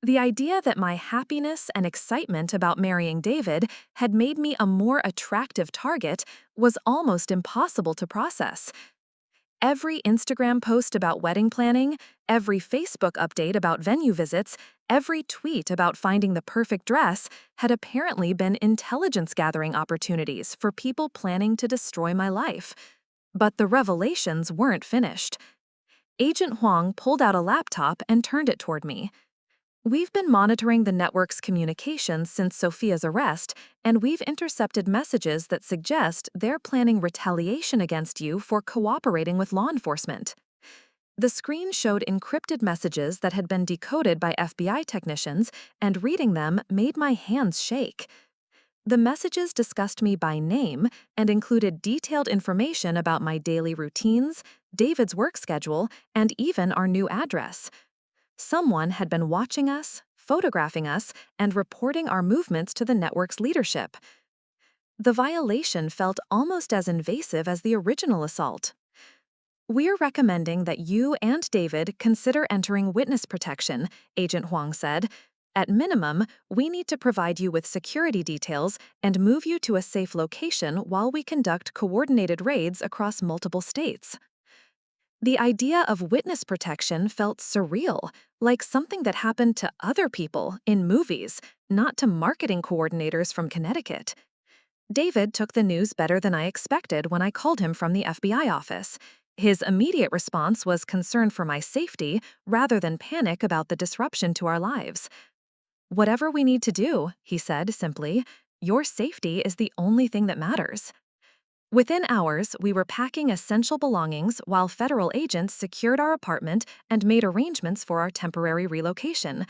The idea that my happiness and excitement about marrying David had made me a more attractive target was almost impossible to process. Every Instagram post about wedding planning, every Facebook update about venue visits, every tweet about finding the perfect dress had apparently been intelligence-gathering opportunities for people planning to destroy my life. But the revelations weren't finished. Agent Huang pulled out a laptop and turned it toward me. We've been monitoring the network's communications since Sophia's arrest, and we've intercepted messages that suggest they're planning retaliation against you for cooperating with law enforcement. The screen showed encrypted messages that had been decoded by FBI technicians, and reading them made my hands shake. The messages discussed me by name and included detailed information about my daily routines, David's work schedule, and even our new address. Someone had been watching us, photographing us, and reporting our movements to the network's leadership. The violation felt almost as invasive as the original assault. We're recommending that you and David consider entering witness protection, Agent Huang said. At minimum, we need to provide you with security details and move you to a safe location while we conduct coordinated raids across multiple states. The idea of witness protection felt surreal, like something that happened to other people in movies, not to marketing coordinators from Connecticut. David took the news better than I expected when I called him from the FBI office. His immediate response was concern for my safety rather than panic about the disruption to our lives. "Whatever we need to do," he said simply, "your safety is the only thing that matters." Within hours, we were packing essential belongings while federal agents secured our apartment and made arrangements for our temporary relocation.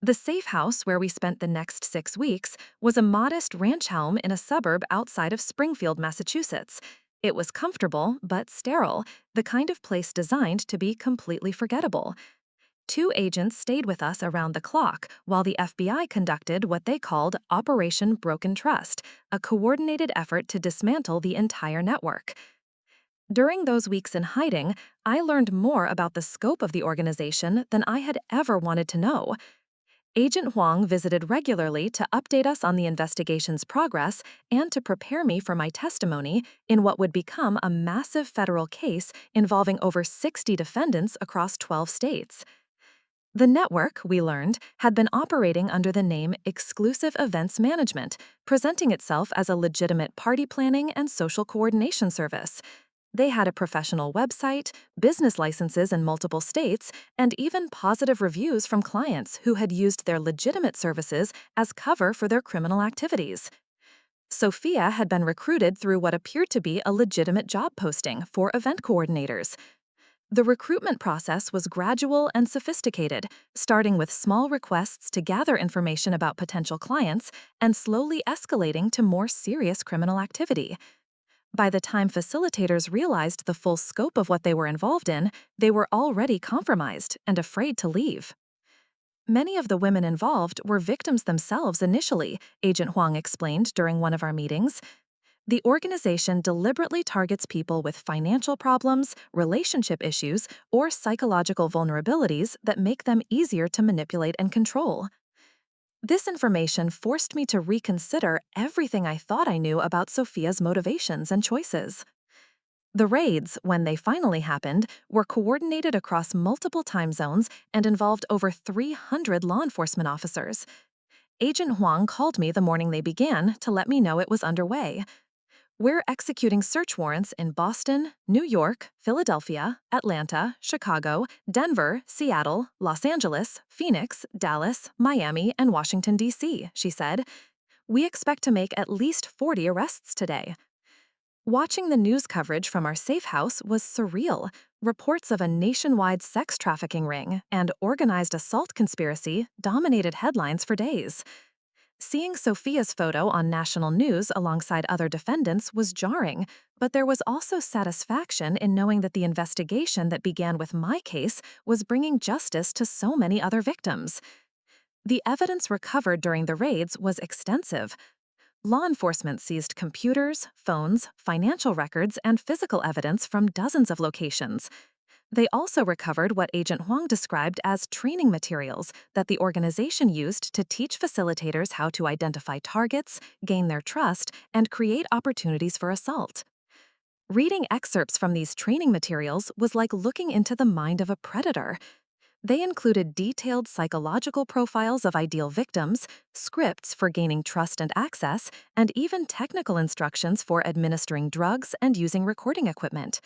The safe house where we spent the next 6 weeks was a modest ranch home in a suburb outside of Springfield, Massachusetts. It was comfortable but sterile, the kind of place designed to be completely forgettable. 2 agents stayed with us around the clock while the FBI conducted what they called Operation Broken Trust, a coordinated effort to dismantle the entire network. During those weeks in hiding, I learned more about the scope of the organization than I had ever wanted to know. Agent Huang visited regularly to update us on the investigation's progress and to prepare me for my testimony in what would become a massive federal case involving over 60 defendants across 12 states. The network, we learned, had been operating under the name Exclusive Events Management, presenting itself as a legitimate party planning and social coordination service. They had a professional website, business licenses in multiple states, and even positive reviews from clients who had used their legitimate services as cover for their criminal activities. Sophia had been recruited through what appeared to be a legitimate job posting for event coordinators. The recruitment process was gradual and sophisticated, starting with small requests to gather information about potential clients and slowly escalating to more serious criminal activity. By the time facilitators realized the full scope of what they were involved in, they were already compromised and afraid to leave. Many of the women involved were victims themselves initially, Agent Huang explained during one of our meetings. The organization deliberately targets people with financial problems, relationship issues, or psychological vulnerabilities that make them easier to manipulate and control. This information forced me to reconsider everything I thought I knew about Sophia's motivations and choices. The raids, when they finally happened, were coordinated across multiple time zones and involved over 300 law enforcement officers. Agent Huang called me the morning they began to let me know it was underway. We're executing search warrants in Boston, New York, Philadelphia, Atlanta, Chicago, Denver, Seattle, Los Angeles, Phoenix, Dallas, Miami, and Washington, D.C., she said. We expect to make at least 40 arrests today. Watching the news coverage from our safe house was surreal. Reports of a nationwide sex trafficking ring and organized assault conspiracy dominated headlines for days. Seeing Sophia's photo on national news alongside other defendants was jarring, but there was also satisfaction in knowing that the investigation that began with my case was bringing justice to so many other victims. The evidence recovered during the raids was extensive. Law enforcement seized computers, phones, financial records, and physical evidence from dozens of locations. They also recovered what Agent Huang described as training materials that the organization used to teach facilitators how to identify targets, gain their trust, and create opportunities for assault. Reading excerpts from these training materials was like looking into the mind of a predator. They included detailed psychological profiles of ideal victims, scripts for gaining trust and access, and even technical instructions for administering drugs and using recording equipment.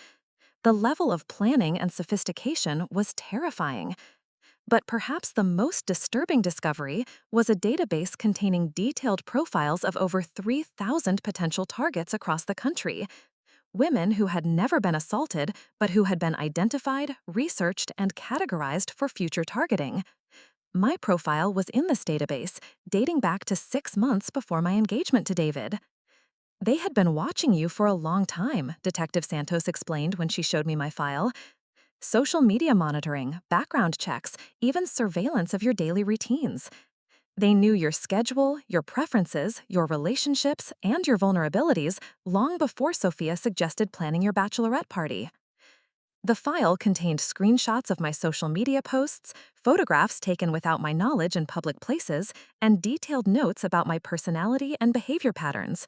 The level of planning and sophistication was terrifying. But perhaps the most disturbing discovery was a database containing detailed profiles of over 3,000 potential targets across the country. Women who had never been assaulted, but who had been identified, researched, and categorized for future targeting. My profile was in this database, dating back to 6 months before my engagement to David. They had been watching you for a long time, Detective Santos explained when she showed me my file. Social media monitoring, background checks, even surveillance of your daily routines. They knew your schedule, your preferences, your relationships, and your vulnerabilities long before Sophia suggested planning your bachelorette party. The file contained screenshots of my social media posts, photographs taken without my knowledge in public places, and detailed notes about my personality and behavior patterns.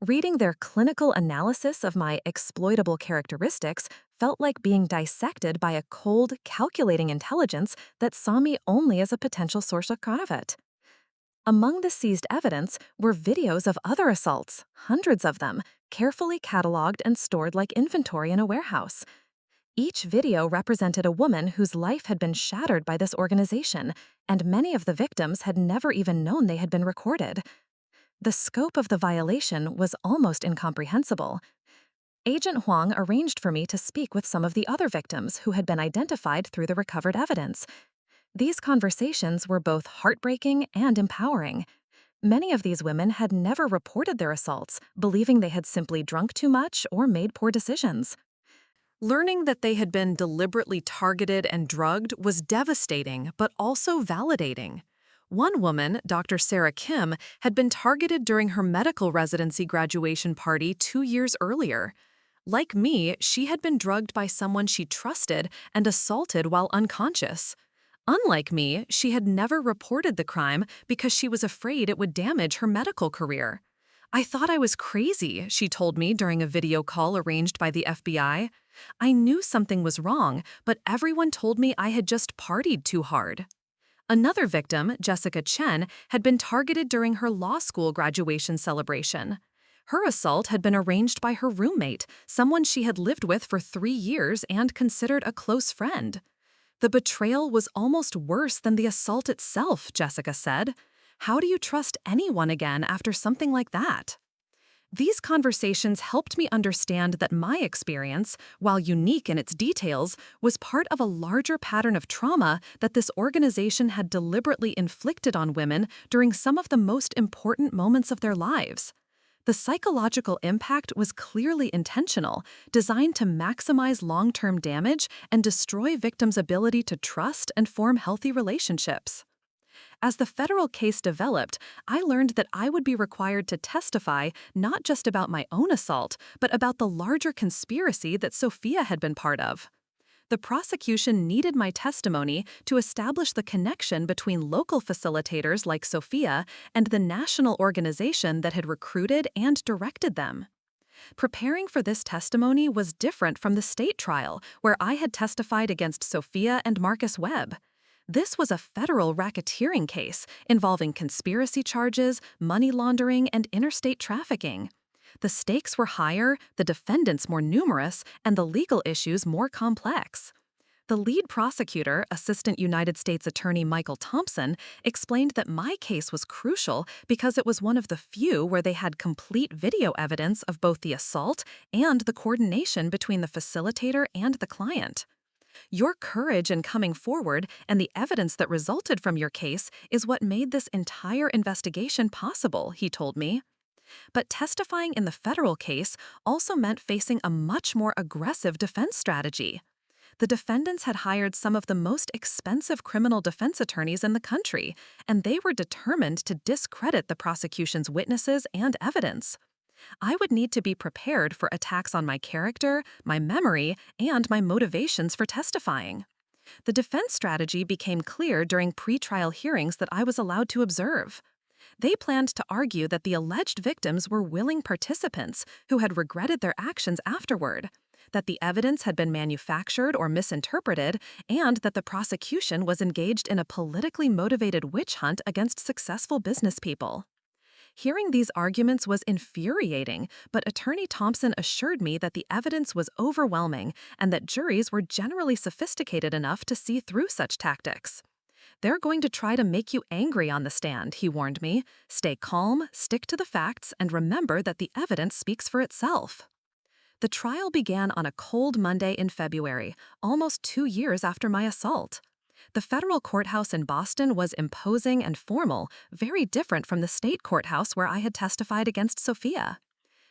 Reading their clinical analysis of my exploitable characteristics felt like being dissected by a cold, calculating intelligence that saw me only as a potential source of profit. Among the seized evidence were videos of other assaults, hundreds of them, carefully cataloged and stored like inventory in a warehouse. Each video represented a woman whose life had been shattered by this organization, and many of the victims had never even known they had been recorded. The scope of the violation was almost incomprehensible. Agent Huang arranged for me to speak with some of the other victims who had been identified through the recovered evidence. These conversations were both heartbreaking and empowering. Many of these women had never reported their assaults, believing they had simply drunk too much or made poor decisions. Learning that they had been deliberately targeted and drugged was devastating, but also validating. One woman, Dr. Sarah Kim, had been targeted during her medical residency graduation party 2 years earlier. Like me, she had been drugged by someone she trusted and assaulted while unconscious. Unlike me, she had never reported the crime because she was afraid it would damage her medical career. "I thought I was crazy," she told me during a video call arranged by the FBI. "I knew something was wrong, but everyone told me I had just partied too hard." Another victim, Jessica Chen, had been targeted during her law school graduation celebration. Her assault had been arranged by her roommate, someone she had lived with for 3 years and considered a close friend. "The betrayal was almost worse than the assault itself," Jessica said. "How do you trust anyone again after something like that?" These conversations helped me understand that my experience, while unique in its details, was part of a larger pattern of trauma that this organization had deliberately inflicted on women during some of the most important moments of their lives. The psychological impact was clearly intentional, designed to maximize long-term damage and destroy victims' ability to trust and form healthy relationships. As the federal case developed, I learned that I would be required to testify not just about my own assault, but about the larger conspiracy that Sophia had been part of. The prosecution needed my testimony to establish the connection between local facilitators like Sophia and the national organization that had recruited and directed them. Preparing for this testimony was different from the state trial, where I had testified against Sophia and Marcus Webb. This was a federal racketeering case involving conspiracy charges, money laundering, and interstate trafficking. The stakes were higher, the defendants more numerous, and the legal issues more complex. The lead prosecutor, Assistant United States Attorney Michael Thompson, explained that my case was crucial because it was one of the few where they had complete video evidence of both the assault and the coordination between the facilitator and the client. Your courage in coming forward and the evidence that resulted from your case is what made this entire investigation possible, he told me. But testifying in the federal case also meant facing a much more aggressive defense strategy. The defendants had hired some of the most expensive criminal defense attorneys in the country, and they were determined to discredit the prosecution's witnesses and evidence. I would need to be prepared for attacks on my character, my memory, and my motivations for testifying. The defense strategy became clear during pretrial hearings that I was allowed to observe. They planned to argue that the alleged victims were willing participants who had regretted their actions afterward, that the evidence had been manufactured or misinterpreted, and that the prosecution was engaged in a politically motivated witch hunt against successful business people. Hearing these arguments was infuriating, but Attorney Thompson assured me that the evidence was overwhelming and that juries were generally sophisticated enough to see through such tactics. They're going to try to make you angry on the stand, he warned me. Stay calm, stick to the facts, and remember that the evidence speaks for itself. The trial began on a cold Monday in February, almost 2 years after my assault. The federal courthouse in Boston was imposing and formal, very different from the state courthouse where I had testified against Sophia.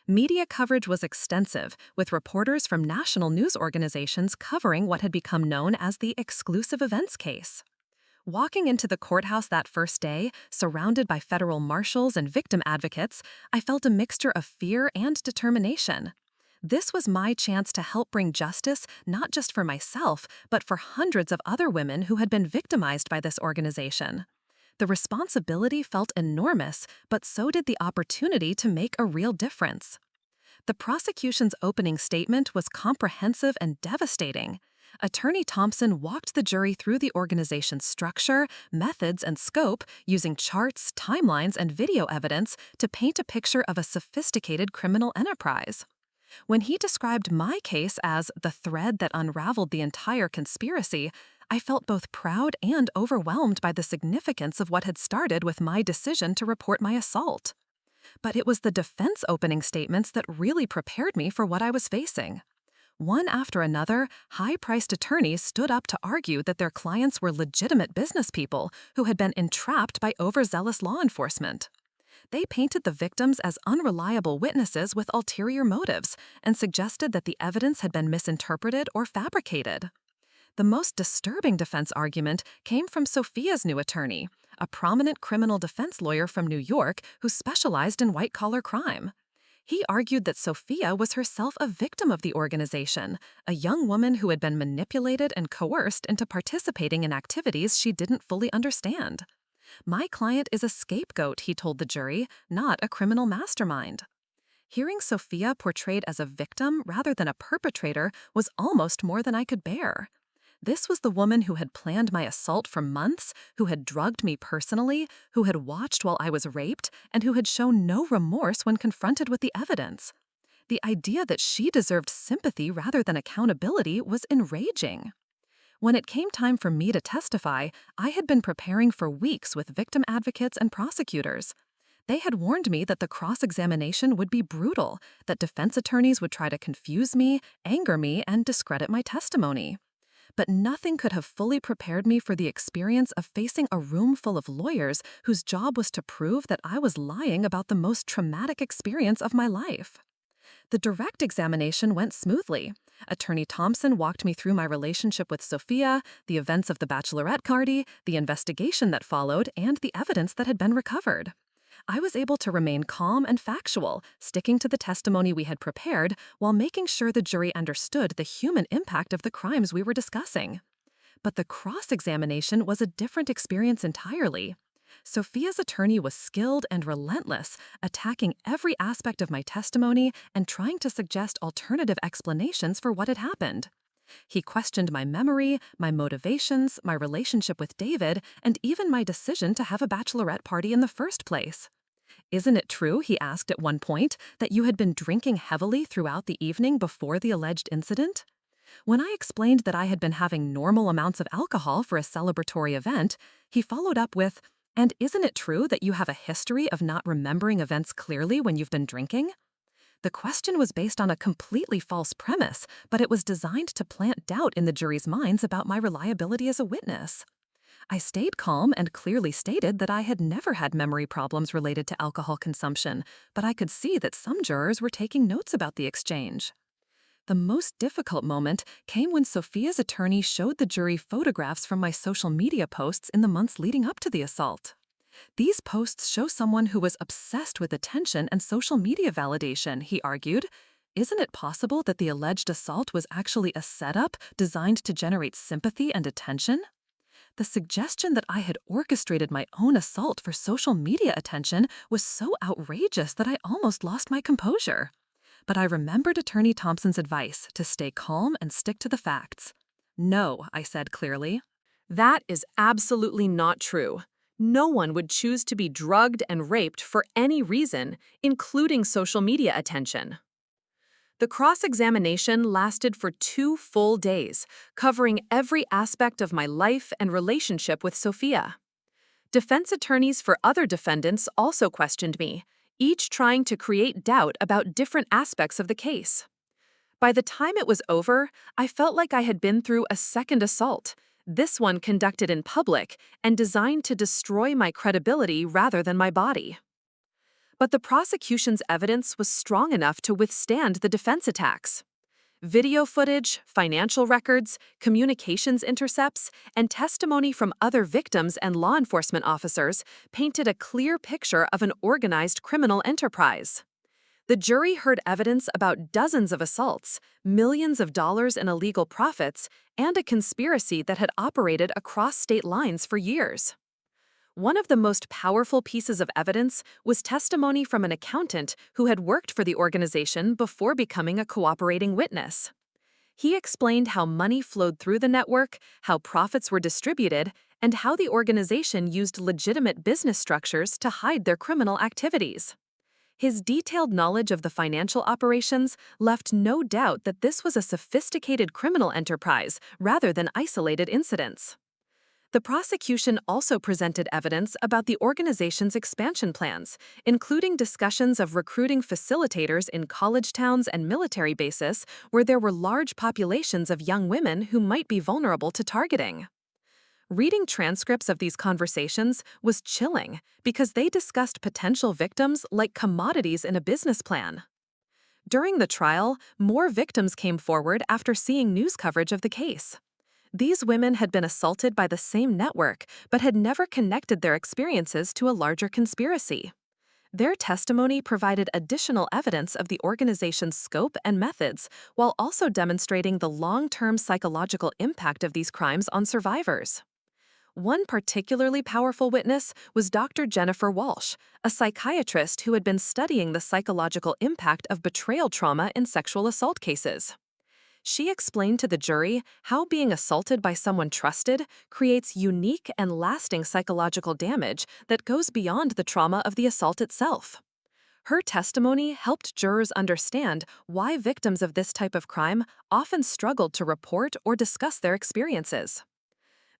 Media coverage was extensive, with reporters from national news organizations covering what had become known as the exclusive events case. Walking into the courthouse that first day, surrounded by federal marshals and victim advocates, I felt a mixture of fear and determination. This was my chance to help bring justice not just for myself, but for hundreds of other women who had been victimized by this organization. The responsibility felt enormous, but so did the opportunity to make a real difference. The prosecution's opening statement was comprehensive and devastating. Attorney Thompson walked the jury through the organization's structure, methods, and scope using charts, timelines, and video evidence to paint a picture of a sophisticated criminal enterprise. When he described my case as the thread that unraveled the entire conspiracy, I felt both proud and overwhelmed by the significance of what had started with my decision to report my assault. But it was the defense opening statements that really prepared me for what I was facing. One after another, high-priced attorneys stood up to argue that their clients were legitimate business people who had been entrapped by overzealous law enforcement. They painted the victims as unreliable witnesses with ulterior motives and suggested that the evidence had been misinterpreted or fabricated. The most disturbing defense argument came from Sophia's new attorney, a prominent criminal defense lawyer from New York who specialized in white-collar crime. He argued that Sophia was herself a victim of the organization, a young woman who had been manipulated and coerced into participating in activities she didn't fully understand. My client is a scapegoat, he told the jury, not a criminal mastermind. Hearing Sophia portrayed as a victim rather than a perpetrator was almost more than I could bear. This was the woman who had planned my assault for months, who had drugged me personally, who had watched while I was raped, and who had shown no remorse when confronted with the evidence. The idea that she deserved sympathy rather than accountability was enraging. When it came time for me to testify, I had been preparing for weeks with victim advocates and prosecutors. They had warned me that the cross-examination would be brutal, that defense attorneys would try to confuse me, anger me, and discredit my testimony. But nothing could have fully prepared me for the experience of facing a room full of lawyers whose job was to prove that I was lying about the most traumatic experience of my life. The direct examination went smoothly. Attorney Thompson walked me through my relationship with Sophia, the events of the Bachelorette party, the investigation that followed, and the evidence that had been recovered. I was able to remain calm and factual, sticking to the testimony we had prepared while making sure the jury understood the human impact of the crimes we were discussing. But the cross-examination was a different experience entirely. Sophia's attorney was skilled and relentless, attacking every aspect of my testimony and trying to suggest alternative explanations for what had happened. He questioned my memory, my motivations, my relationship with David, and even my decision to have a bachelorette party in the first place. "Isn't it true," he asked at one point, "that you had been drinking heavily throughout the evening before the alleged incident?" When I explained that I had been having normal amounts of alcohol for a celebratory event, he followed up with, "And isn't it true that you have a history of not remembering events clearly when you've been drinking?" The question was based on a completely false premise, but it was designed to plant doubt in the jury's minds about my reliability as a witness. I stayed calm and clearly stated that I had never had memory problems related to alcohol consumption, but I could see that some jurors were taking notes about the exchange. The most difficult moment came when Sophia's attorney showed the jury photographs from my social media posts in the months leading up to the assault. These posts show someone who was obsessed with attention and social media validation, he argued. Isn't it possible that the alleged assault was actually a setup designed to generate sympathy and attention? The suggestion that I had orchestrated my own assault for social media attention was so outrageous that I almost lost my composure. But I remembered Attorney Thompson's advice to stay calm and stick to the facts. No, I said clearly. That is absolutely not true. No one would choose to be drugged and raped for any reason, including social media attention. The cross-examination lasted for 2 full days, covering every aspect of my life and relationship with Sophia. Defense attorneys for other defendants also questioned me, each trying to create doubt about different aspects of the case. By the time it was over, I felt like I had been through a second assault, this one conducted in public and designed to destroy my credibility rather than my body. But the prosecution's evidence was strong enough to withstand the defense attacks. Video footage, financial records, communications intercepts, and testimony from other victims and law enforcement officers painted a clear picture of an organized criminal enterprise. The jury heard evidence about dozens of assaults, millions of dollars in illegal profits, and a conspiracy that had operated across state lines for years. One of the most powerful pieces of evidence was testimony from an accountant who had worked for the organization before becoming a cooperating witness. He explained how money flowed through the network, how profits were distributed, and how the organization used legitimate business structures to hide their criminal activities. His detailed knowledge of the financial operations left no doubt that this was a sophisticated criminal enterprise rather than isolated incidents. The prosecution also presented evidence about the organization's expansion plans, including discussions of recruiting facilitators in college towns and military bases where there were large populations of young women who might be vulnerable to targeting. Reading transcripts of these conversations was chilling because they discussed potential victims like commodities in a business plan. During the trial, more victims came forward after seeing news coverage of the case. These women had been assaulted by the same network, but had never connected their experiences to a larger conspiracy. Their testimony provided additional evidence of the organization's scope and methods, while also demonstrating the long-term psychological impact of these crimes on survivors. One particularly powerful witness was Dr. Jennifer Walsh, a psychiatrist who had been studying the psychological impact of betrayal trauma in sexual assault cases. She explained to the jury how being assaulted by someone trusted creates unique and lasting psychological damage that goes beyond the trauma of the assault itself. Her testimony helped jurors understand why victims of this type of crime often struggled to report or discuss their experiences.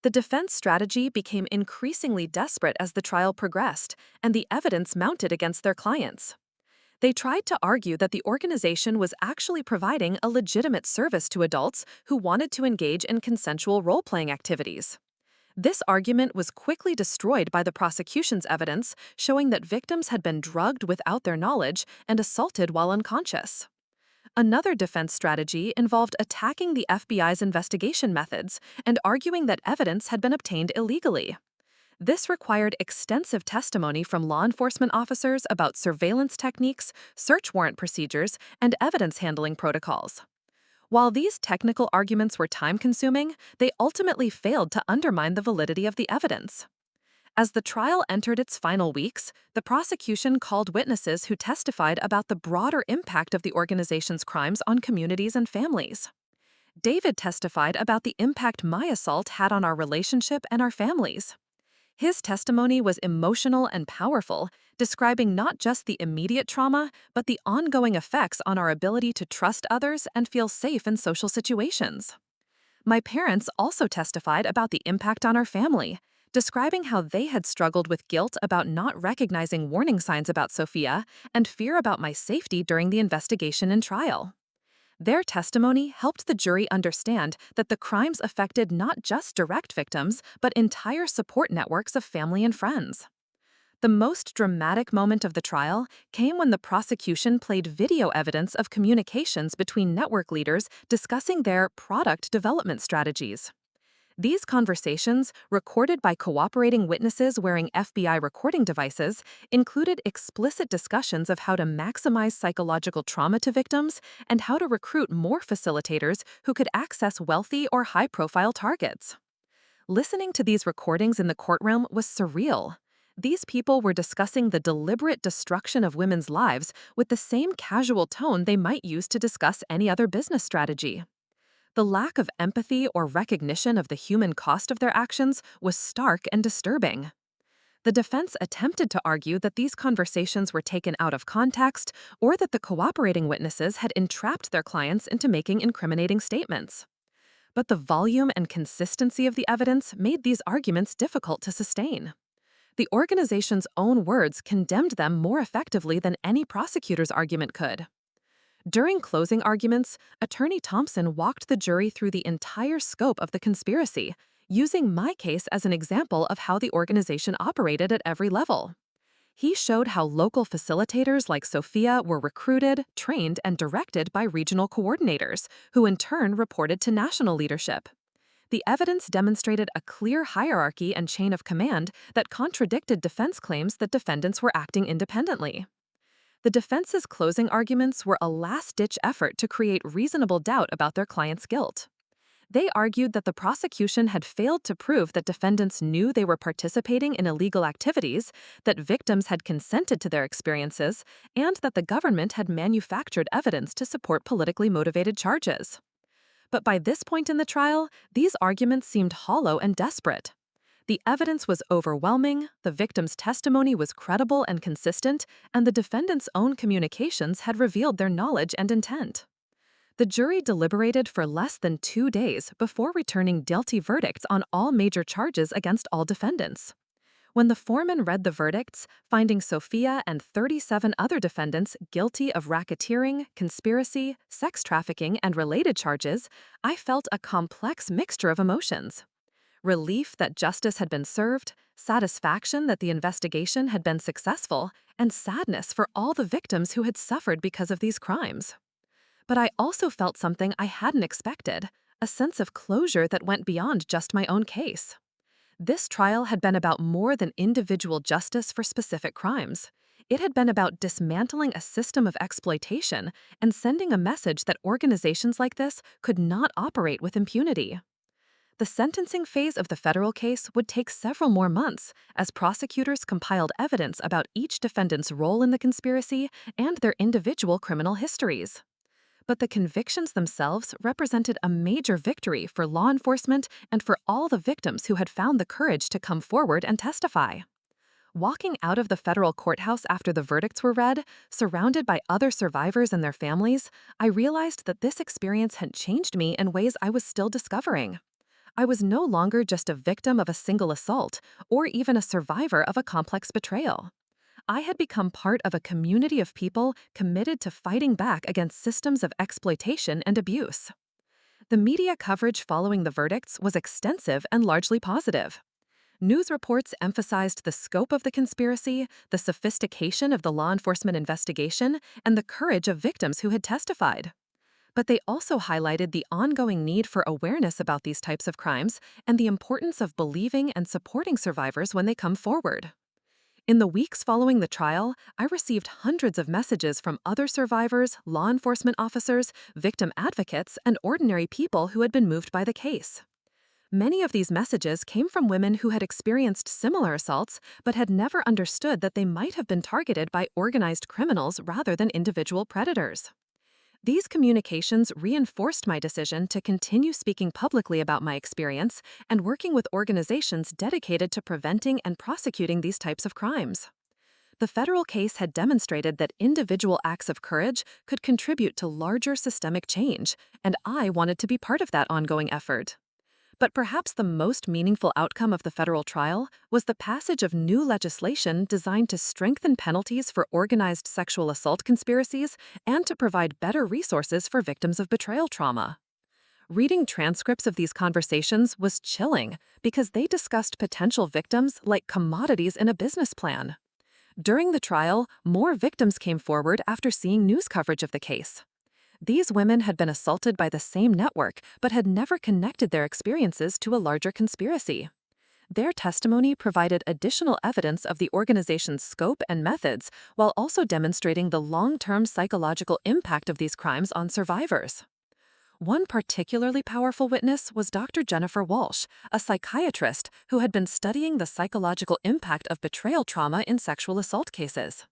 The defense strategy became increasingly desperate as the trial progressed, and the evidence mounted against their clients. They tried to argue that the organization was actually providing a legitimate service to adults who wanted to engage in consensual role-playing activities. This argument was quickly destroyed by the prosecution's evidence, showing that victims had been drugged without their knowledge and assaulted while unconscious. Another defense strategy involved attacking the FBI's investigation methods and arguing that evidence had been obtained illegally. This required extensive testimony from law enforcement officers about surveillance techniques, search warrant procedures, and evidence handling protocols. While these technical arguments were time-consuming, they ultimately failed to undermine the validity of the evidence. As the trial entered its final weeks, the prosecution called witnesses who testified about the broader impact of the organization's crimes on communities and families. David testified about the impact my assault had on our relationship and our families. His testimony was emotional and powerful, describing not just the immediate trauma, but the ongoing effects on our ability to trust others and feel safe in social situations. My parents also testified about the impact on our family, describing how they had struggled with guilt about not recognizing warning signs about Sophia and fear about my safety during the investigation and trial. Their testimony helped the jury understand that the crimes affected not just direct victims, but entire support networks of family and friends. The most dramatic moment of the trial came when the prosecution played video evidence of communications between network leaders discussing their product development strategies. These conversations, recorded by cooperating witnesses wearing FBI recording devices, included explicit discussions of how to maximize psychological trauma to victims and how to recruit more facilitators who could access wealthy or high-profile targets. Listening to these recordings in the courtroom was surreal. These people were discussing the deliberate destruction of women's lives with the same casual tone they might use to discuss any other business strategy. The lack of empathy or recognition of the human cost of their actions was stark and disturbing. The defense attempted to argue that these conversations were taken out of context or that the cooperating witnesses had entrapped their clients into making incriminating statements. But the volume and consistency of the evidence made these arguments difficult to sustain. The organization's own words condemned them more effectively than any prosecutor's argument could. During closing arguments, Attorney Thompson walked the jury through the entire scope of the conspiracy, using my case as an example of how the organization operated at every level. He showed how local facilitators like Sophia were recruited, trained, and directed by regional coordinators, who in turn reported to national leadership. The evidence demonstrated a clear hierarchy and chain of command that contradicted defense claims that defendants were acting independently. The defense's closing arguments were a last-ditch effort to create reasonable doubt about their client's guilt. They argued that the prosecution had failed to prove that defendants knew they were participating in illegal activities, that victims had consented to their experiences, and that the government had manufactured evidence to support politically motivated charges. But by this point in the trial, these arguments seemed hollow and desperate. The evidence was overwhelming, the victim's testimony was credible and consistent, and the defendant's own communications had revealed their knowledge and intent. The jury deliberated for less than 2 days before returning guilty verdicts on all major charges against all defendants. When the foreman read the verdicts, finding Sophia and 37 other defendants guilty of racketeering, conspiracy, sex trafficking, and related charges, I felt a complex mixture of emotions. Relief that justice had been served, satisfaction that the investigation had been successful, and sadness for all the victims who had suffered because of these crimes. But I also felt something I hadn't expected, a sense of closure that went beyond just my own case. This trial had been about more than individual justice for specific crimes. It had been about dismantling a system of exploitation and sending a message that organizations like this could not operate with impunity. The sentencing phase of the federal case would take several more months as prosecutors compiled evidence about each defendant's role in the conspiracy and their individual criminal histories. But the convictions themselves represented a major victory for law enforcement and for all the victims who had found the courage to come forward and testify. Walking out of the federal courthouse after the verdicts were read, surrounded by other survivors and their families, I realized that this experience had changed me in ways I was still discovering. I was no longer just a victim of a single assault, or even a survivor of a complex betrayal. I had become part of a community of people committed to fighting back against systems of exploitation and abuse. The media coverage following the verdicts was extensive and largely positive. News reports emphasized the scope of the conspiracy, the sophistication of the law enforcement investigation, and the courage of victims who had testified. But they also highlighted the ongoing need for awareness about these types of crimes and the importance of believing and supporting survivors when they come forward. In the weeks following the trial, I received hundreds of messages from other survivors, law enforcement officers, victim advocates, and ordinary people who had been moved by the case. Many of these messages came from women who had experienced similar assaults but had never understood that they might have been targeted by organized criminals rather than individual predators. These communications reinforced my decision to continue speaking publicly about my experience and working with organizations dedicated to preventing and prosecuting these types of crimes. The federal case had demonstrated that individual acts of courage could contribute to larger systemic change, and I wanted to be part of that ongoing effort. But perhaps the most meaningful outcome of the federal trial was the passage of new legislation designed to strengthen penalties for organized sexual assault conspiracies and to provide better resources for victims of betrayal trauma. Reading transcripts of these conversations was chilling because they discussed potential victims like commodities in a business plan. During the trial, more victims came forward after seeing news coverage of the case. These women had been assaulted by the same network but had never connected their experiences to a larger conspiracy. Their testimony provided additional evidence of the organization's scope and methods while also demonstrating the long-term psychological impact of these crimes on survivors. One particularly powerful witness was Dr. Jennifer Walsh, a psychiatrist who had been studying the psychological impact of betrayal trauma in sexual assault cases.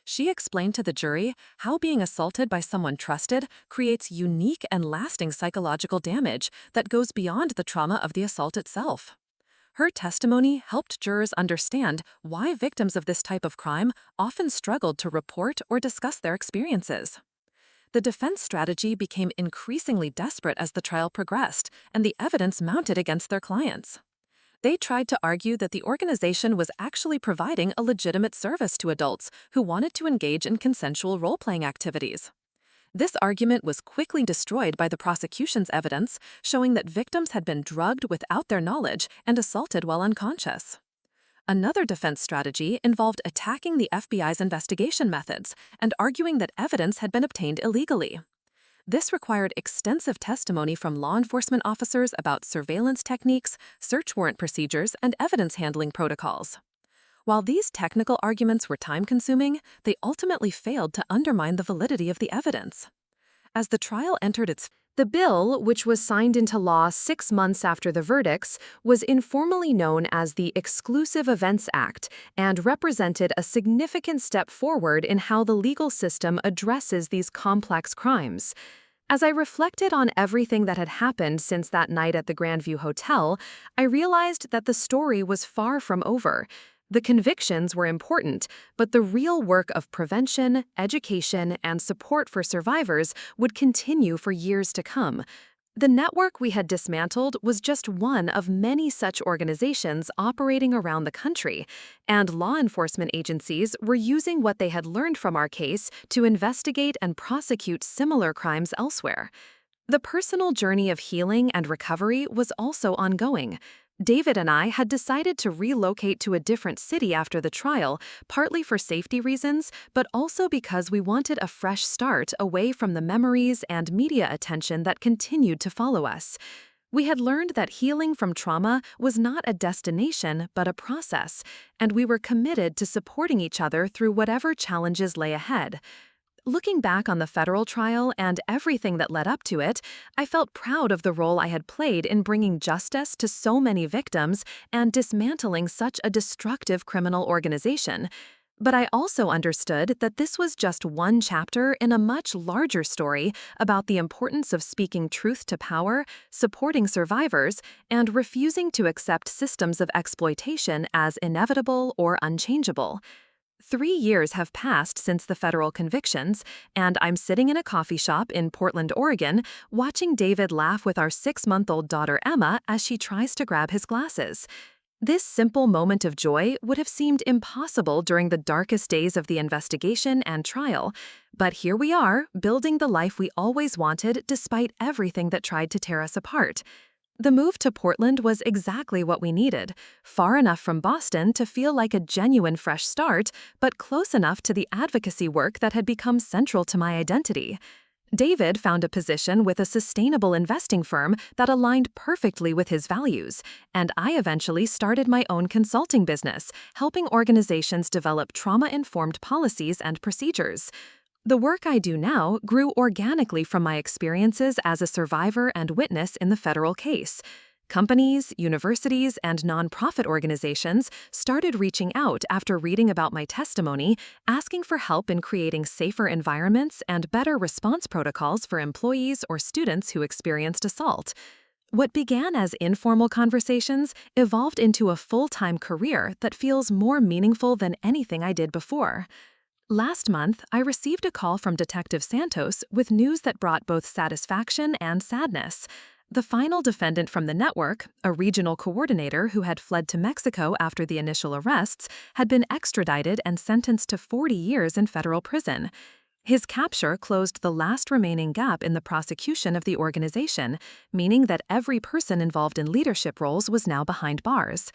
She explained to the jury how being assaulted by someone trusted creates unique and lasting psychological damage that goes beyond the trauma of the assault itself. Her testimony helped jurors understand why victims of this type of crime often struggled to report or discuss their experiences. The defense strategy became increasingly desperate as the trial progressed, and the evidence mounted against their clients. They tried to argue that the organization was actually providing a legitimate service to adults who wanted to engage in consensual role-playing activities. This argument was quickly destroyed by the prosecution's evidence, showing that victims had been drugged without their knowledge and assaulted while unconscious. Another defense strategy involved attacking the FBI's investigation methods and arguing that evidence had been obtained illegally. This required extensive testimony from law enforcement officers about surveillance techniques, search warrant procedures, and evidence handling protocols. While these technical arguments were time-consuming, they ultimately failed to undermine the validity of the evidence. As the trial entered The bill, which was signed into law 6 months after the verdicts, was informally known as the Exclusive Events Act and represented a significant step forward in how the legal system addresses these complex crimes. As I reflected on everything that had happened since that night at the Grandview Hotel, I realized that the story was far from over. The convictions were important, but the real work of prevention, education, and support for survivors would continue for years to come. The network we had dismantled was just one of many such organizations operating around the country, and law enforcement agencies were using what they had learned from our case to investigate and prosecute similar crimes elsewhere. The personal journey of healing and recovery was also ongoing. David and I had decided to relocate to a different city after the trial, partly for safety reasons, but also because we wanted a fresh start away from the memories and media attention that continued to follow us. We had learned that healing from trauma was not a destination, but a process, and we were committed to supporting each other through whatever challenges lay ahead. Looking back on the federal trial and everything that led up to it, I felt proud of the role I had played in bringing justice to so many victims and dismantling such a destructive criminal organization. But I also understood that this was just one chapter in a much larger story about the importance of speaking truth to power, supporting survivors, and refusing to accept systems of exploitation as inevitable or unchangeable. 3 years have passed since the federal convictions, and I'm sitting in a coffee shop in Portland, Oregon, watching David laugh with our 6-month-old daughter Emma as she tries to grab his glasses. This simple moment of joy would have seemed impossible during the darkest days of the investigation and trial, but here we are, building the life we always wanted despite everything that tried to tear us apart. The move to Portland was exactly what we needed, far enough from Boston to feel like a genuine fresh start, but close enough to the advocacy work that had become central to my identity. David found a position with a sustainable investing firm that aligned perfectly with his values, and I eventually started my own consulting business, helping organizations develop trauma-informed policies and procedures. The work I do now grew organically from my experiences as a survivor and witness in the federal case. Companies, universities, and nonprofit organizations started reaching out after reading about my testimony, asking for help in creating safer environments and better response protocols for employees or students who experienced assault. What began as informal conversations evolved into a full-time career that feels more meaningful than anything I did before. Last month, I received a call from Detective Santos with news that brought both satisfaction and sadness. The final defendant from the network, a regional coordinator who had fled to Mexico after the initial arrests, had been extradited and sentenced to 40 years in federal prison. His capture closed the last remaining gap in the prosecution of the organization, meaning that every person involved in leadership roles was now behind bars.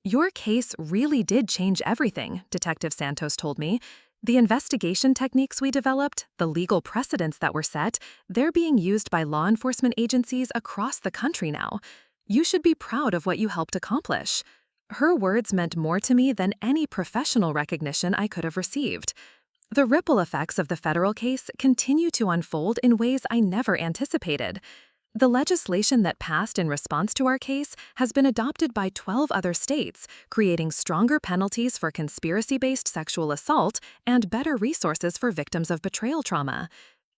"Your case really did change everything," Detective Santos told me. "The investigation techniques we developed, the legal precedents that were set, they're being used by law enforcement agencies across the country now. You should be proud of what you helped accomplish." Her words meant more to me than any professional recognition I could have received. The ripple effects of the federal case continue to unfold in ways I never anticipated. The legislation that passed in response to our case has been adopted by 12 other states, creating stronger penalties for conspiracy-based sexual assault and better resources for victims of betrayal trauma.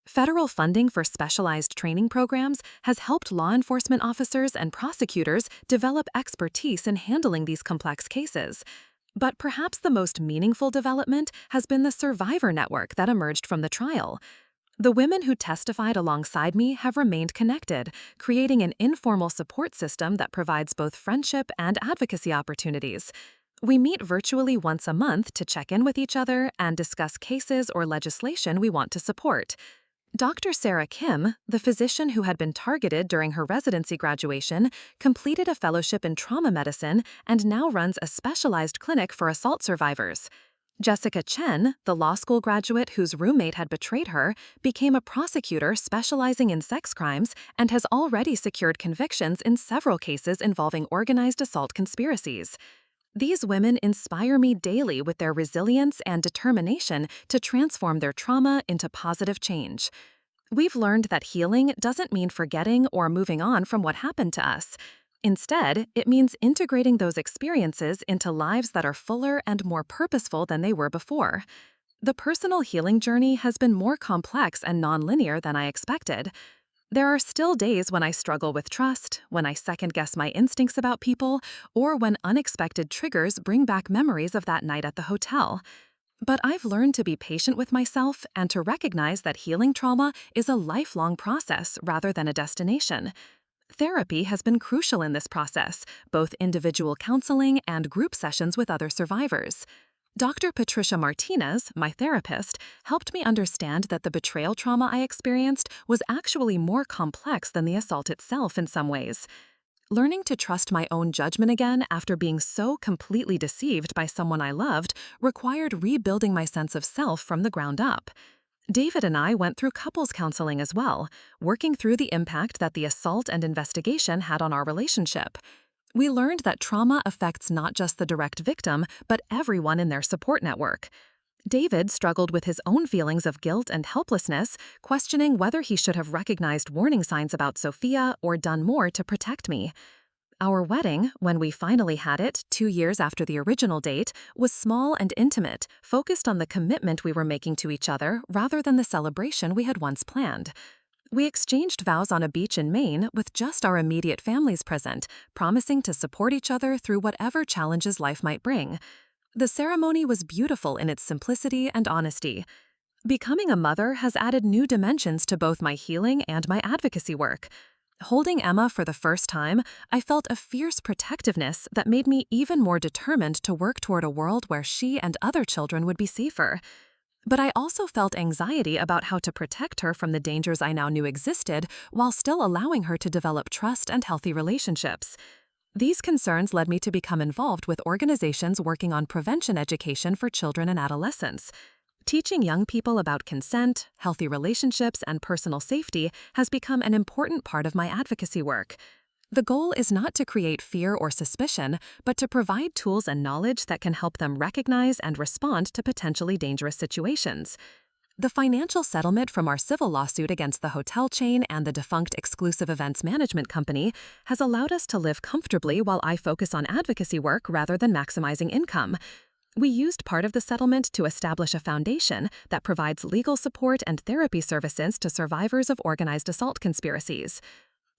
Federal funding for specialized training programs has helped law enforcement officers and prosecutors develop expertise in handling these complex cases. But perhaps the most meaningful development has been the survivor network that emerged from the trial. The women who testified alongside me have remained connected, creating an informal support system that provides both friendship and advocacy opportunities. We meet virtually once a month to check in with each other and discuss cases or legislation we want to support. Dr. Sarah Kim, the physician who had been targeted during her residency graduation, completed a fellowship in trauma medicine and now runs a specialized clinic for assault survivors. Jessica Chen, the law school graduate whose roommate had betrayed her, became a prosecutor specializing in sex crimes and has already secured convictions in several cases involving organized assault conspiracies. These women inspire me daily with their resilience and determination to transform their trauma into positive change. We've learned that healing doesn't mean forgetting or moving on from what happened to us. Instead, it means integrating those experiences into lives that are fuller and more purposeful than they were before. The personal healing journey has been more complex and nonlinear than I expected. There are still days when I struggle with trust, when I second-guess my instincts about people, or when unexpected triggers bring back memories of that night at the hotel. But I've learned to be patient with myself and to recognize that healing trauma is a lifelong process rather than a destination. Therapy has been crucial in this process, both individual counseling and group sessions with other survivors. Dr. Patricia Martinez, my therapist, helped me understand that the betrayal trauma I experienced was actually more complex than the assault itself in some ways. Learning to trust my own judgment again after being so completely deceived by someone I loved required rebuilding my sense of self from the ground up. David and I went through couples counseling as well, working through the impact that the assault and investigation had on our relationship. We learned that trauma affects not just the direct victim, but everyone in their support network. David struggled with his own feelings of guilt and helplessness, questioning whether he should have recognized warning signs about Sophia or done more to protect me. Our wedding, when we finally had it 2 years after the original date, was small and intimate, focused on the commitment we were making to each other rather than the celebration we had once planned. We exchanged vows on a beach in Maine with just our immediate families present, promising to support each other through whatever challenges life might bring. The ceremony was beautiful in its simplicity and honesty. Becoming a mother has added new dimensions to both my healing and my advocacy work. Holding Emma for the first time, I felt a fierce protectiveness that made me even more determined to work toward a world where she and other children would be safer. But I also felt anxiety about how to protect her from the dangers I now knew existed while still allowing her to develop trust and healthy relationships. These concerns led me to become involved with organizations working on prevention education for children and adolescents. Teaching young people about consent, healthy relationships, and personal safety has become an important part of my advocacy work. The goal is not to create fear or suspicion, but to provide tools and knowledge that can help them recognize and respond to potentially dangerous situations. The financial settlement from our civil lawsuit against the hotel chain and the defunct exclusive events management company has allowed us to live comfortably while I focus on advocacy work rather than maximizing income. We used part of the settlement to establish a foundation that provides legal support and therapy services to survivors of organized assault conspiracies.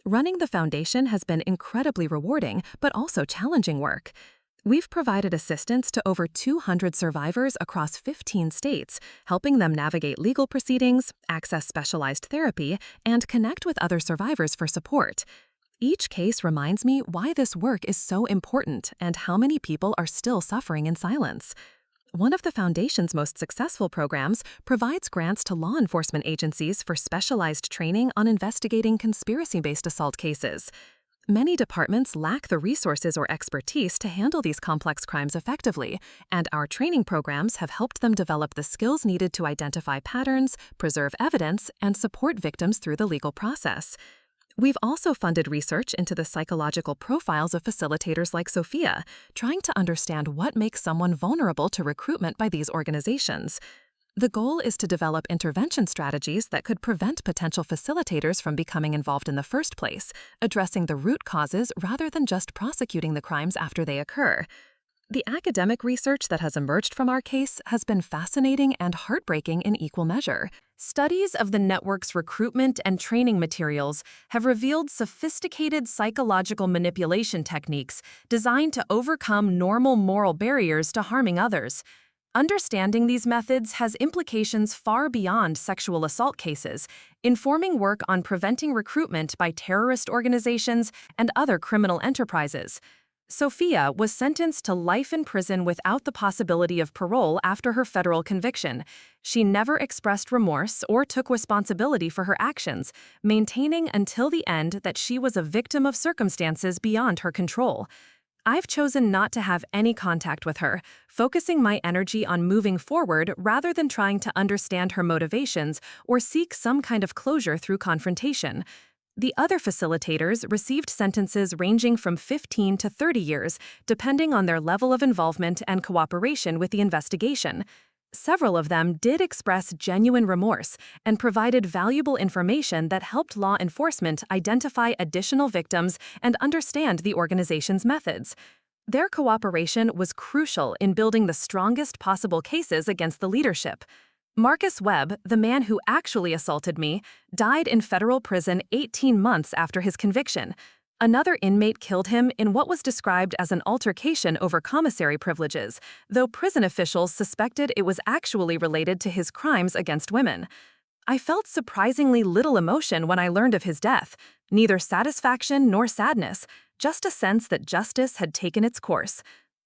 Running the foundation has been incredibly rewarding, but also challenging work. We've provided assistance to over 200 survivors across 15 states, helping them navigate legal proceedings, access specialized therapy, and connect with other survivors for support. Each case reminds me why this work is so important and how many people are still suffering in silence. One of the Foundation's most successful programs provides grants to law enforcement agencies for specialized training on investigating conspiracy-based assault cases. Many departments lack the resources or expertise to handle these complex crimes effectively, and our training programs have helped them develop the skills needed to identify patterns, preserve evidence, and support victims through the legal process. We've also funded research into the psychological profiles of facilitators like Sophia, trying to understand what makes someone vulnerable to recruitment by these organizations. The goal is to develop intervention strategies that could prevent potential facilitators from becoming involved in the first place, addressing the root causes rather than just prosecuting the crimes after they occur. The academic research that has emerged from our case has been fascinating and heartbreaking in equal measure. Studies of the network's recruitment and training materials have revealed sophisticated psychological manipulation techniques designed to overcome normal moral barriers to harming others. Understanding these methods has implications far beyond sexual assault cases, informing work on preventing recruitment by terrorist organizations and other criminal enterprises. Sophia was sentenced to life in prison without the possibility of parole after her federal conviction. She never expressed remorse or took responsibility for her actions, maintaining until the end that she was a victim of circumstances beyond her control. I've chosen not to have any contact with her, focusing my energy on moving forward rather than trying to understand her motivations or seek some kind of closure through confrontation. The other facilitators received sentences ranging from 15 to 30 years, depending on their level of involvement and cooperation with the investigation. Several of them did express genuine remorse and provided valuable information that helped law enforcement identify additional victims and understand the organization's methods. Their cooperation was crucial in building the strongest possible cases against the leadership. Marcus Webb, the man who actually assaulted me, died in federal prison 18 months after his conviction. Another inmate killed him in what was described as an altercation over commissary privileges, though prison officials suspected it was actually related to his crimes against women. I felt surprisingly little emotion when I learned of his death, neither satisfaction nor sadness, just a sense that justice had taken its course.